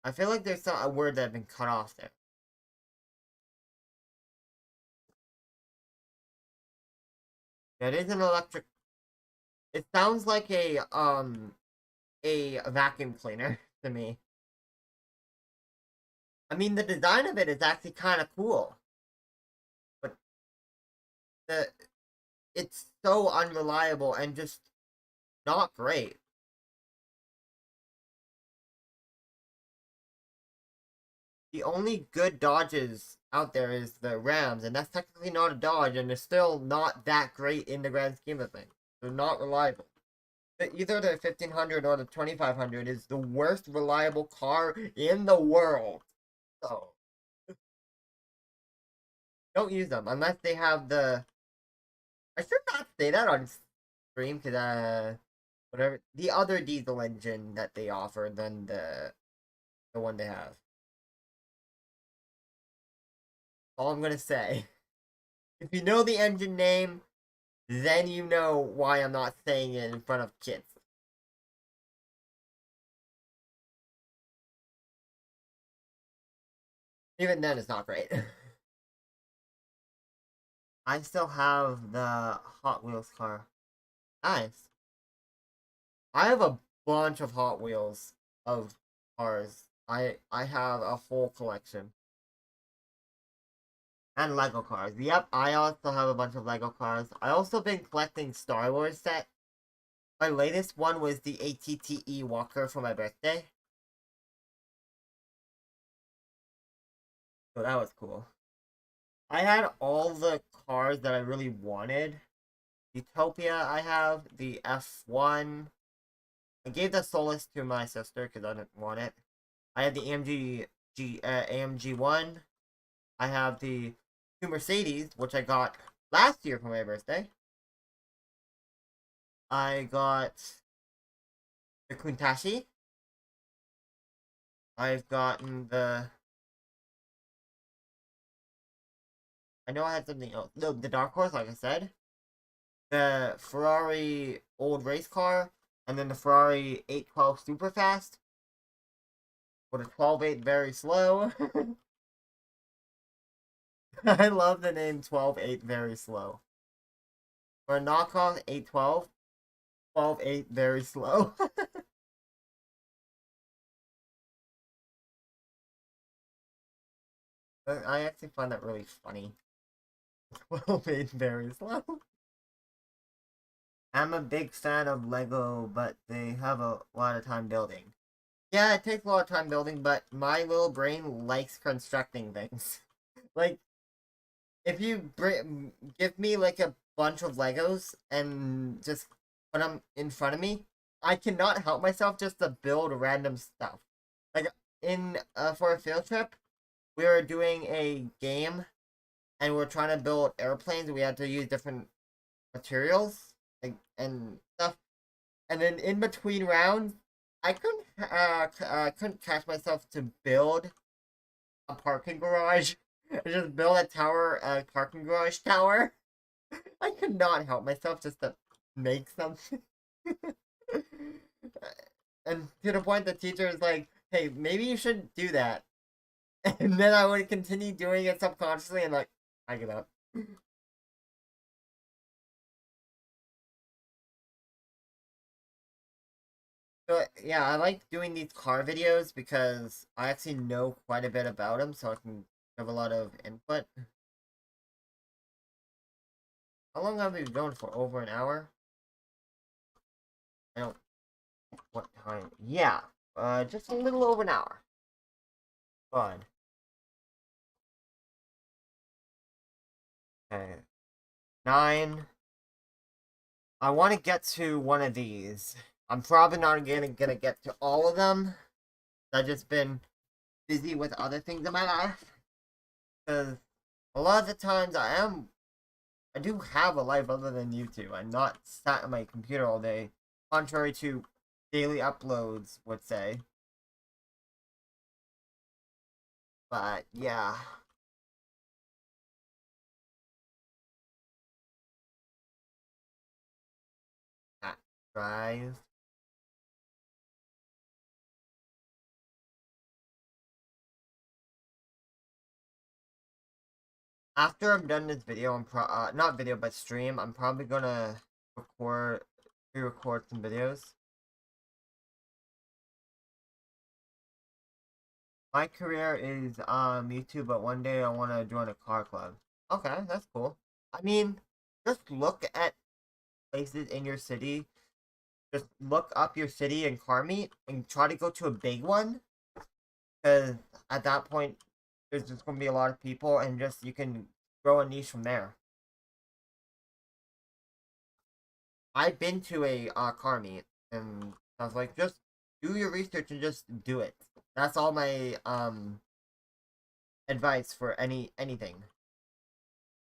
I feel like there's a word that has been cut off there. That is an electric. It sounds like a vacuum cleaner to me. I mean, the design of it is actually kind of cool, but the it's so unreliable and just not great. The only good Dodges out there is the Rams, and that's technically not a Dodge, and they're still not that great in the grand scheme of things. They're not reliable. Either the 1500 or the 2500 is the worst reliable car in the world. So don't use them unless they have the. I should not say that on stream because whatever the other diesel engine that they offer than the one they have. All I'm gonna say. If you know the engine name, then you know why I'm not saying it in front of kids. Even then, it's not great. I still have the Hot Wheels car. Nice. I have a bunch of Hot Wheels of cars. I have a full collection. And Lego cars. Yep, I also have a bunch of Lego cars. I also been collecting Star Wars set. My latest one was the ATTE Walker for my birthday. So that was cool. I had all the cars that I really wanted. Utopia, I have the F1. I gave the Solus to my sister because I didn't want it. I had the AMG 1. I have the two Mercedes, which I got last year for my birthday. I got the Kuntashi. I've gotten the. I know I had something else. No, the Dark Horse, like I said. The Ferrari old race car, and then the Ferrari 812 super fast. With a 12.8 very slow. I love the name 12.8 very slow. For a knockoff 812, 12.8 very slow. I actually find that really funny. 12.8 very slow. I'm a big fan of Lego, but they have a lot of time building. Yeah, it takes a lot of time building, but my little brain likes constructing things. Like, if you give me like a bunch of Legos and just put them in front of me, I cannot help myself just to build random stuff. Like in for a field trip, we were doing a game, and we're trying to build airplanes. We had to use different materials and stuff. And then in between rounds, I couldn't catch myself to build a parking garage. Just build a parking garage tower. I could not help myself just to make something. And to the point the teacher is like, hey, maybe you should do that. And then I would continue doing it subconsciously and like, I give up. So yeah, I like doing these car videos because I actually know quite a bit about them, so I can have a lot of input. How long have we been going for? Over an hour? I don't. What time? Yeah, just a little over an hour. Fun. Okay, 9. I want to get to one of these. I'm probably not gonna get to all of them. I've just been busy with other things in my life. Because a lot of the times I do have a life other than YouTube. I'm not sat at my computer all day, contrary to daily uploads would say. But yeah, that drive. After I'm done this video, not video but stream. I'm probably gonna record, re-record some videos. My career is YouTube, but one day I want to join a car club. Okay, that's cool. I mean, just look at places in your city. Just look up your city and car meet and try to go to a big one. Because at that point, there's just going to be a lot of people and just you can grow a niche from there. I've been to a car meet and I was like, just do your research and just do it. That's all my advice for anything.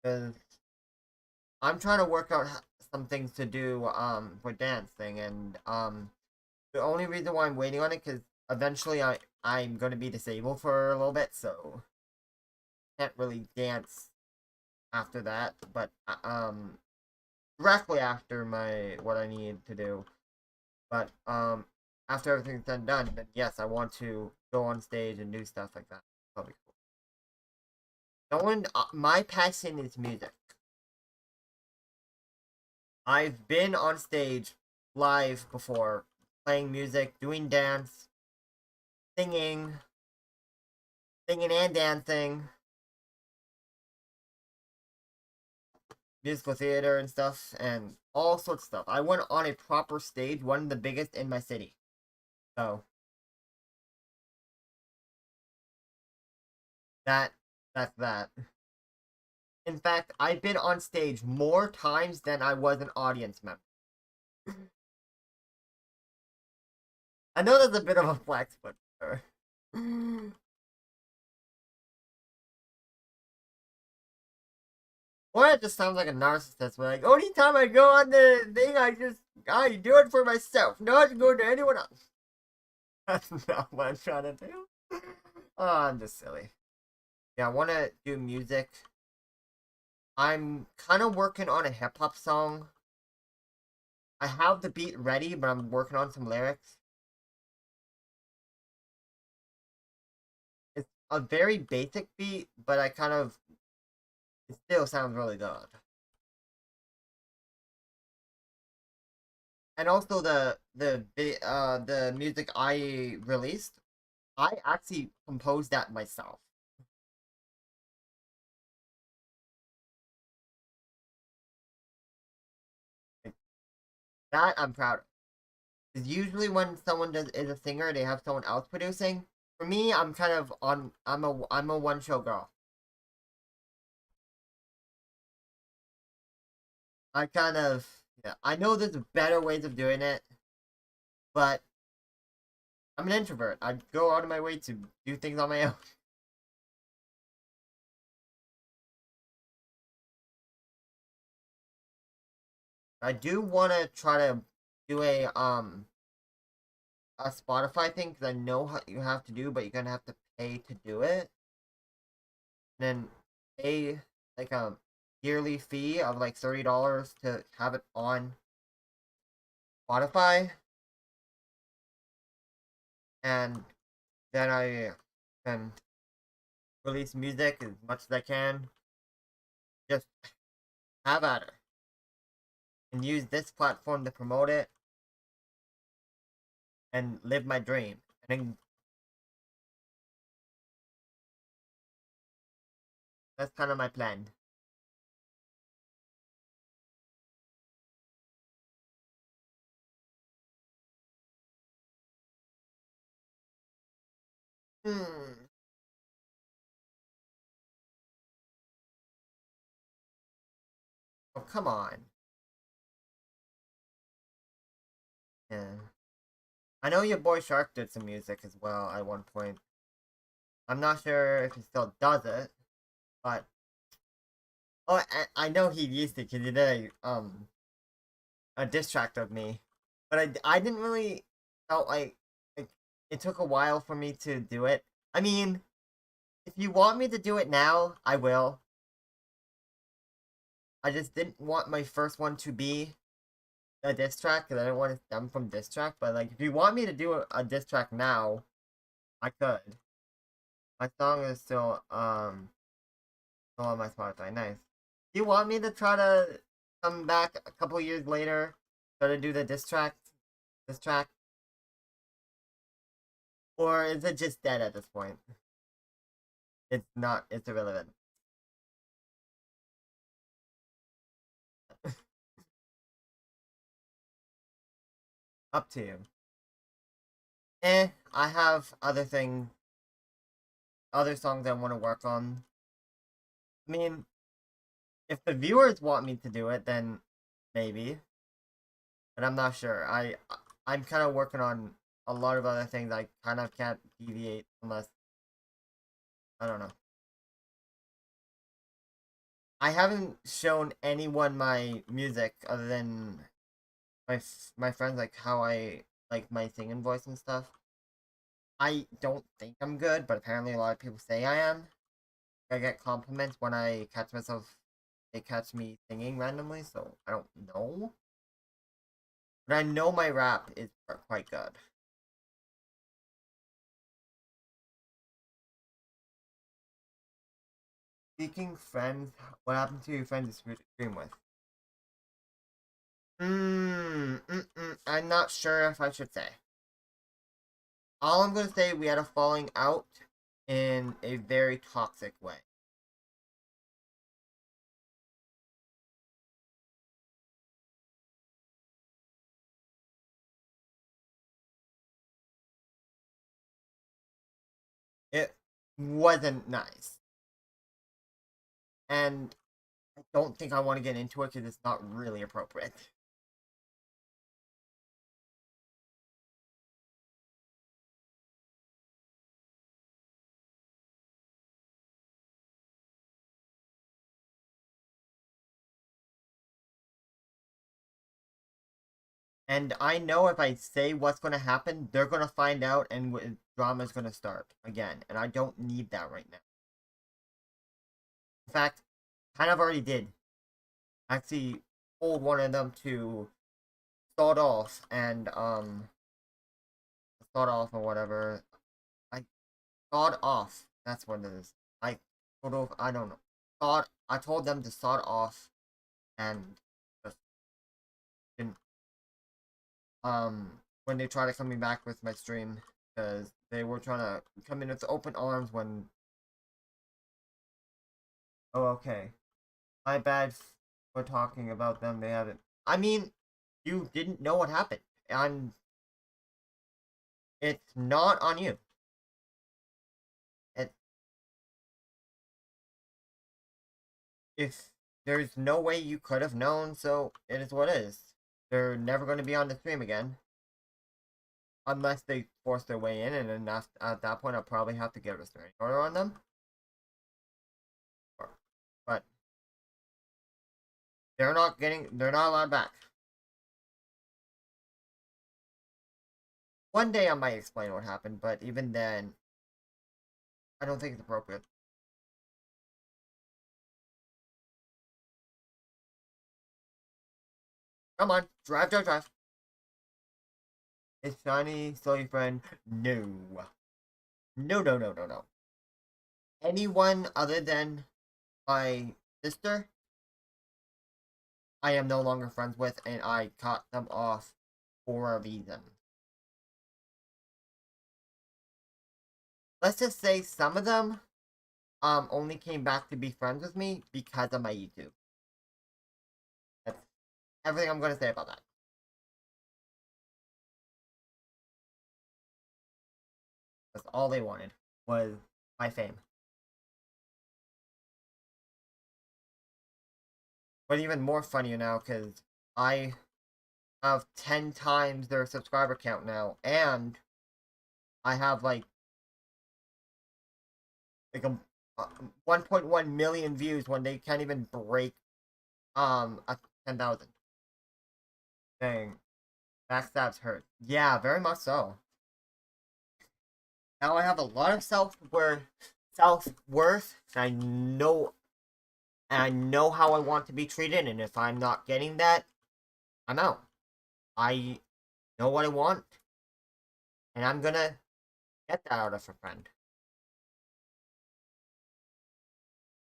Because I'm trying to work out some things to do for dancing, and the only reason why I'm waiting on it because eventually I'm gonna be disabled for a little bit, so can't really dance after that. But directly after my what I need to do, but after everything's done, then yes, I want to go on stage and do stuff like that. Probably cool. No one, my passion is music. I've been on stage live before, playing music, doing dance, singing, singing and dancing, musical theater and stuff, and all sorts of stuff. I went on a proper stage, one of the biggest in my city. So that that's that. In fact, I've been on stage more times than I was an audience member. I know that's a bit of a flex, but or it just sounds like a narcissist. We're like, only time I go on the thing, I do it for myself, not go to anyone else. That's not what I'm trying to do. Oh, I'm just silly. Yeah, I want to do music. I'm kind of working on a hip hop song. I have the beat ready, but I'm working on some lyrics. It's a very basic beat, but it still sounds really good. And also the music I released, I actually composed that myself. Like, that I'm proud of. 'Cause usually when someone is a singer, they have someone else producing. For me, I'm kind of on. I'm a one show girl. I kind of, yeah. I know there's better ways of doing it, but I'm an introvert. I go out of my way to do things on my own. I do want to try to do a Spotify thing because I know how you have to do, but you're gonna have to pay to do it. And then pay like a yearly fee of like $30 to have it on Spotify, and then I can release music as much as I can. Just have at it and use this platform to promote it and live my dream. And then that's kind of my plan. Hmm. Oh, come on. Yeah. I know your boy Shark did some music as well at one point. I'm not sure if he still does it, but oh, I know he used it because he did a diss track of me, but I didn't really felt like it took a while for me to do it. I mean, if you want me to do it now, I will. I just didn't want my first one to be a diss track because I didn't want to stem from diss track. But like, if you want me to do a diss track now, I could. My song is still on my Spotify. Nice. Do you want me to try to come back a couple years later, try to do the diss track, or is it just dead at this point? It's not. It's irrelevant. Up to you. I have other songs I want to work on. I mean, if the viewers want me to do it, then maybe, but I'm not sure. I'm kind of working on a lot of other things. I kind of can't deviate unless I don't know. I haven't shown anyone my music other than my friends, like how I like my singing voice and stuff. I don't think I'm good, but apparently a lot of people say I am. I get compliments when I catch myself. They catch me singing randomly, so I don't know. But I know my rap is quite good. Speaking friends, what happened to your friends you stream with? I'm not sure if I should say. All I'm gonna say, we had a falling out in a very toxic way. It wasn't nice, and I don't think I want to get into it because it's not really appropriate. And I know if I say what's going to happen, they're going to find out and drama's going to start again. And I don't need that right now. In fact, kind of already did. Actually told one of them to start off and start off or whatever. I start off. That's what it is. I sort of I don't know. Thought I told them to start off and just didn't when they tried to come back with my stream because they were trying to come in with open arms when oh okay. My bad for talking about them. They haven't. I mean, you didn't know what happened. I'm. It's not on you. It, if there's no way you could have known, so it is what it is. They're never going to be on the stream again. unless they force their way in, and then at that point, I'll probably have to get a restraining order on them. But they're not allowed back. One day I might explain what happened, but even then, I don't think it's appropriate. Come on, drive, drive, drive. It's shiny, slowly friend. No. No, no, no, no, no. Anyone other than my sister, I am no longer friends with, and I cut them off for a reason. Let's just say some of them only came back to be friends with me because of my YouTube. That's everything I'm gonna say about that. That's all they wanted was my fame. But even more funnier now because I have 10 times their subscriber count now, and I have like a 1.1 million views when they can't even break a 10,000. Dang, backstabs hurt. Yeah, very much so. Now I have a lot of self-worth. I know how I want to be treated, and if I'm not getting that, I'm out. I know what I want, and I'm gonna get that out of a friend.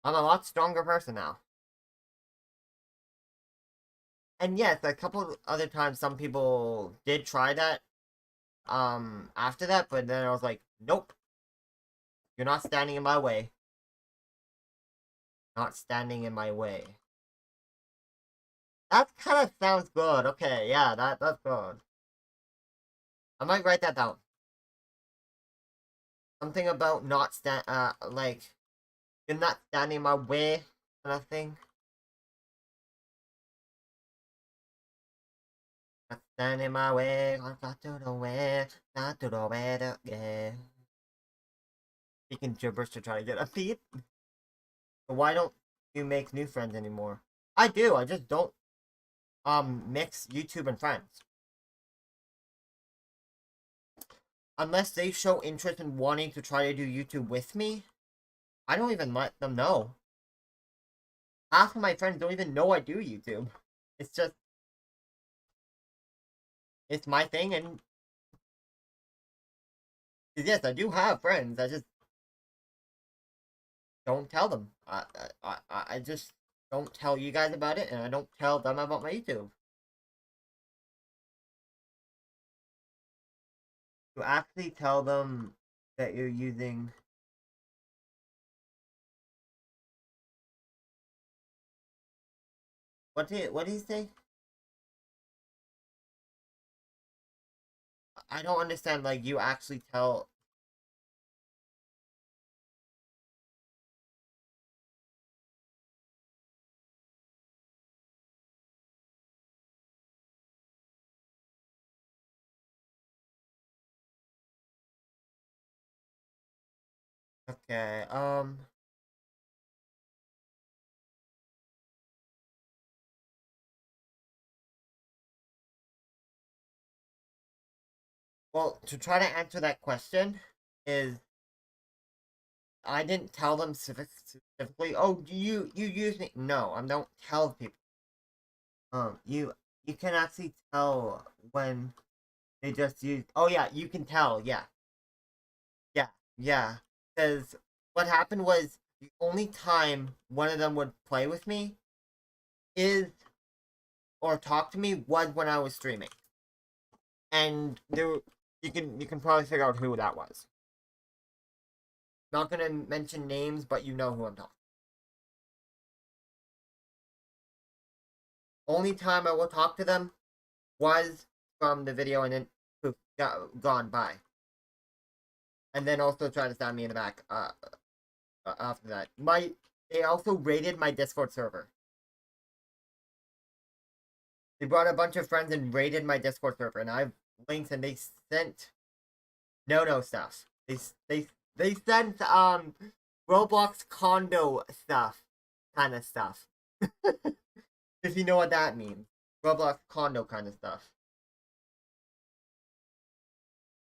I'm a lot stronger person now. And yes, a couple other times some people did try that after that, but then I was like, nope. You're not standing in my way. Not standing in my way. That kind of sounds good. Okay, yeah, that's good. I might write that down. Something about like, you're not standing in my way, kind of thing. Not standing in my way, not to the way, not to the way to get. Speaking gibberish to try to get a beat. So why don't you make new friends anymore? I do, I just don't mix YouTube and friends. Unless they show interest in wanting to try to do YouTube with me, I don't even let them know. Half of my friends don't even know I do YouTube. It's just, it's my thing, and yes, I do have friends. I just don't tell them. I just don't tell you guys about it, and I don't tell them about my YouTube. You actually tell them that you're using. What did he say? I don't understand. Like, you actually tell. Okay. Well, to try to answer that question is I didn't tell them specifically. Oh, you use me? No, I don't tell people. You can actually tell when they just use. Oh yeah, you can tell. Yeah, yeah, yeah. Because what happened was the only time one of them would play with me is or talk to me was when I was streaming, and there you can probably figure out who that was. Not gonna mention names, but you know who I'm talking. Only time I will talk to them was from the video, and then poof, gone by. And then also try to stab me in the back after that. They also raided my Discord server. They brought a bunch of friends and raided my Discord server, and I've links and they sent no stuff. They sent Roblox condo stuff, kind of stuff. If you know what that means, Roblox condo kind of stuff.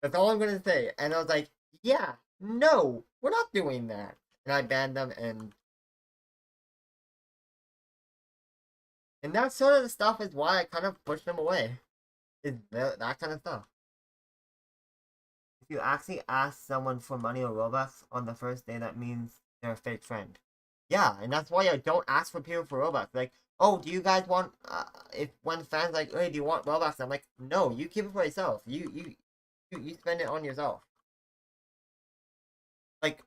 That's all I'm gonna say. And I was like, yeah, no, we're not doing that. And I banned them, and that sort of the stuff is why I kind of pushed them away. Is that kind of stuff. If you actually ask someone for money or Robux on the first day, that means they're a fake friend. Yeah, and that's why I don't ask for people for Robux. Like, oh, do you guys want? If when fans like, hey, do you want Robux? I'm like, no, you keep it for yourself. You spend it on yourself. Like,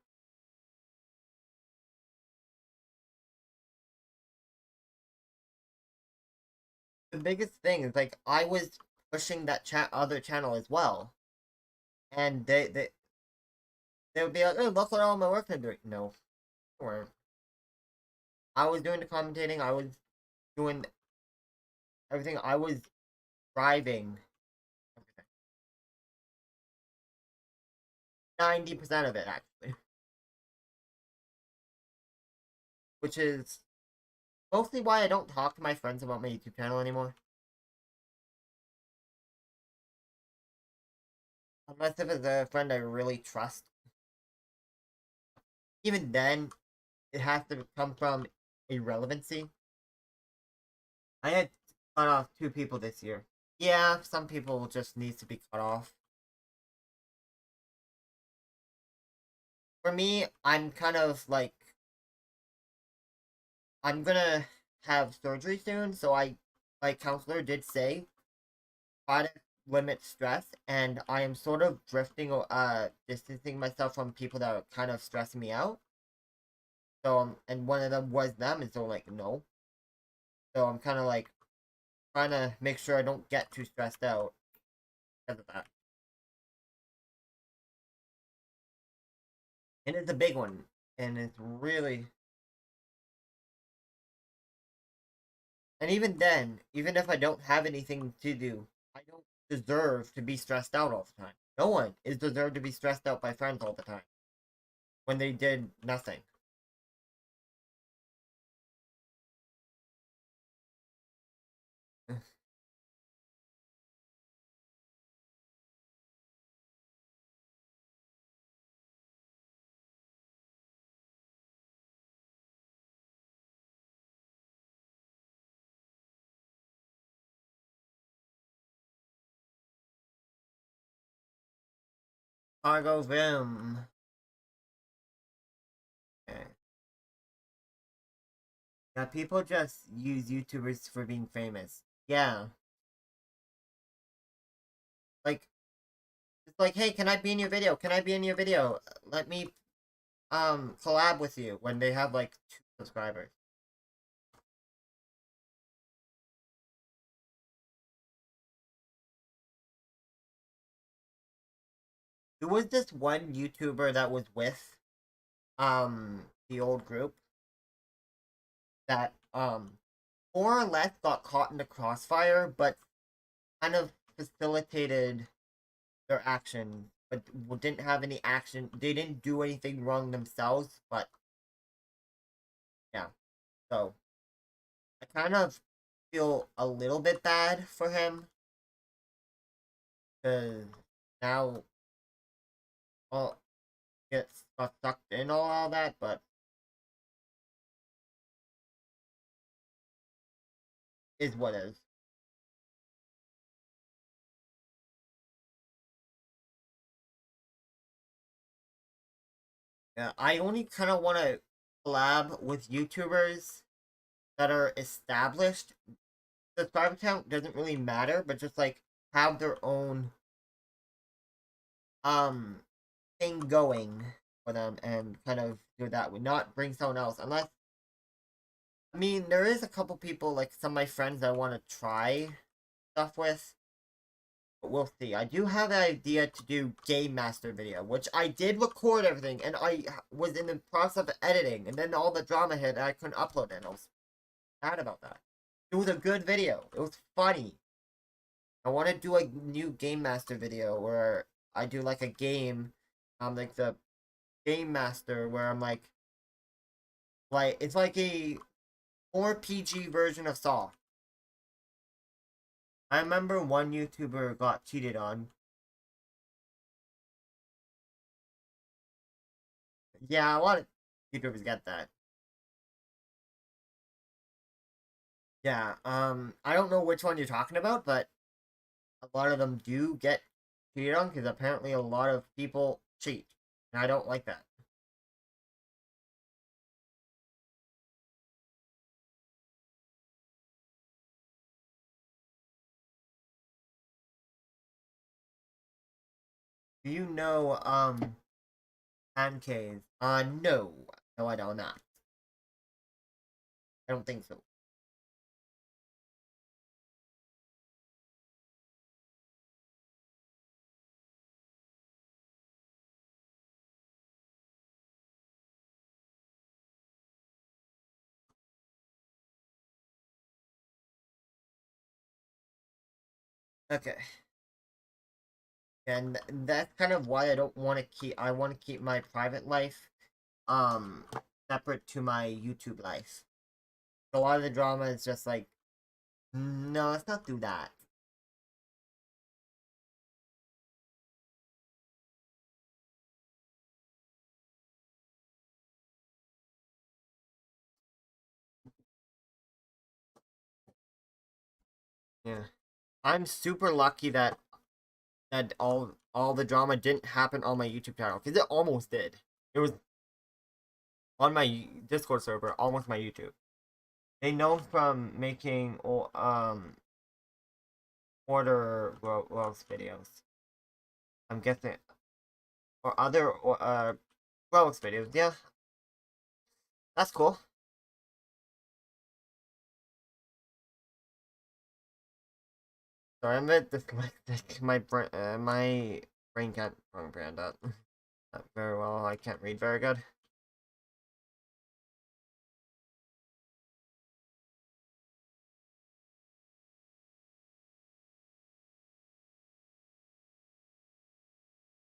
the biggest thing is like I was pushing that other channel as well, and they would be like, oh, look what all my work I'm doing. No, or I was doing the commentating. I was doing everything. I was driving 90% of it actually, which is mostly why I don't talk to my friends about my YouTube channel anymore. Unless if it's a friend I really trust. Even then, it has to come from irrelevancy. I had cut off 2 people this year. Yeah, some people just need to be cut off. For me, I'm kind of like I'm gonna have surgery soon, so my counselor did say try to limit stress, and I am sort of drifting distancing myself from people that are kind of stressing me out. So and one of them was them, and so like no. So I'm kind of like trying to make sure I don't get too stressed out because of that. And it's a big one, and it's really. And even then, even if I don't have anything to do, I don't deserve to be stressed out all the time. No one is deserved to be stressed out by friends all the time when they did nothing. Cargo Vim. Okay. Yeah, people just use YouTubers for being famous. Yeah. Like, it's like, hey, can I be in your video? Can I be in your video? Let me collab with you when they have like 2 subscribers. There was this one YouTuber that was with the old group that more or less got caught in the crossfire, but kind of facilitated their action, but didn't have any action. They didn't do anything wrong themselves, but yeah. So I kind of feel a little bit bad for him because now all gets got sucked in all that, but is what is. Yeah, I only kind of want to collab with YouTubers that are established. The subscriber count doesn't really matter, but just like have their own um thing going for them and kind of do that would not bring someone else unless I mean there is a couple people like some of my friends that I want to try stuff with, but we'll see. I do have an idea to do game master video, which I did record everything and I was in the process of editing, and then all the drama hit and I couldn't upload it and I was sad about that. It was a good video, it was funny, I want to do a new Game Master video where I do like a game. I'm like the Game Master where I'm like it's like a more PG version of Saw. I remember one YouTuber got cheated on. Yeah, a lot of YouTubers get that. Yeah, I don't know which one you're talking about, but a lot of them do get cheated on because apparently a lot of people cheat, and I don't like that. Do you know pancakes? No, no, I don't not. I don't think so. Okay, and that's kind of why I don't want to keep. I want to keep my private life, um, separate to my YouTube life. A lot of the drama is just like, no, let's not do that. Yeah, I'm super lucky that all the drama didn't happen on my YouTube channel because it almost did. It was on my Discord server, almost my YouTube. They know from making order Roblox videos. I'm guessing or other Roblox videos. Yeah, that's cool. Sorry, I'm a bit dyslexic. My brain can't comprehend that not very well. I can't read very good.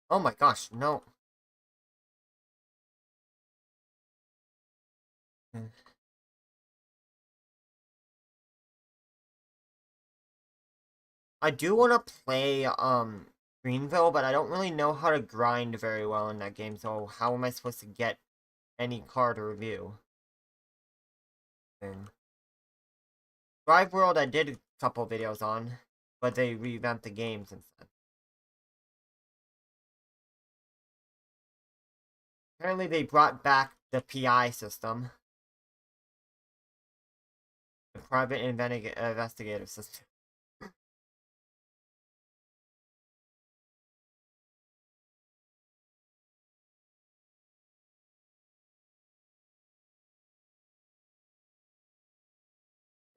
Oh my gosh, no. I do want to play Greenville, but I don't really know how to grind very well in that game. So how am I supposed to get any card to review? And Drive World, I did a couple videos on, but they revamped the game since then. Apparently, they brought back the PI system, the private investigative system.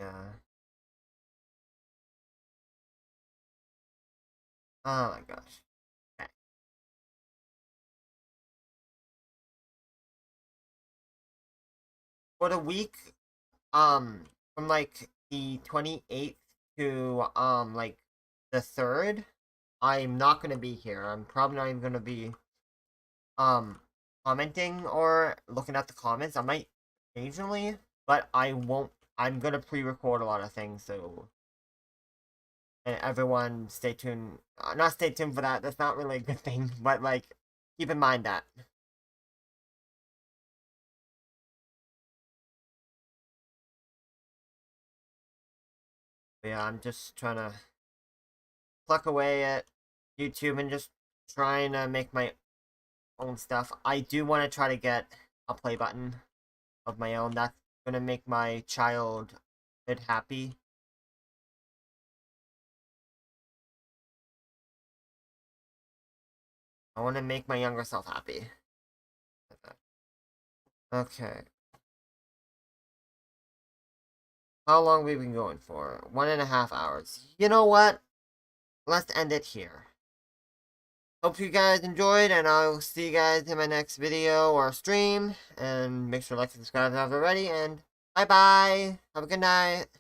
Yeah. Oh my gosh. Okay. For the week, from like the 28th to like the 3rd, I'm not gonna be here. I'm probably not even gonna be um commenting or looking at the comments. I might occasionally, but I won't. I'm gonna pre-record a lot of things, so and everyone stay tuned. Not stay tuned for that. That's not really a good thing, but like keep in mind that. But yeah, I'm just trying to pluck away at YouTube and just trying to make my own stuff. I do want to try to get a play button of my own. That's gonna make my child happy. I want to make my younger self happy. Okay. How long have we been going for? 1.5 hours. You know what? Let's end it here. Hope you guys enjoyed, and I'll see you guys in my next video or stream. And make sure to like and subscribe if you haven't already. And bye bye. Have a good night.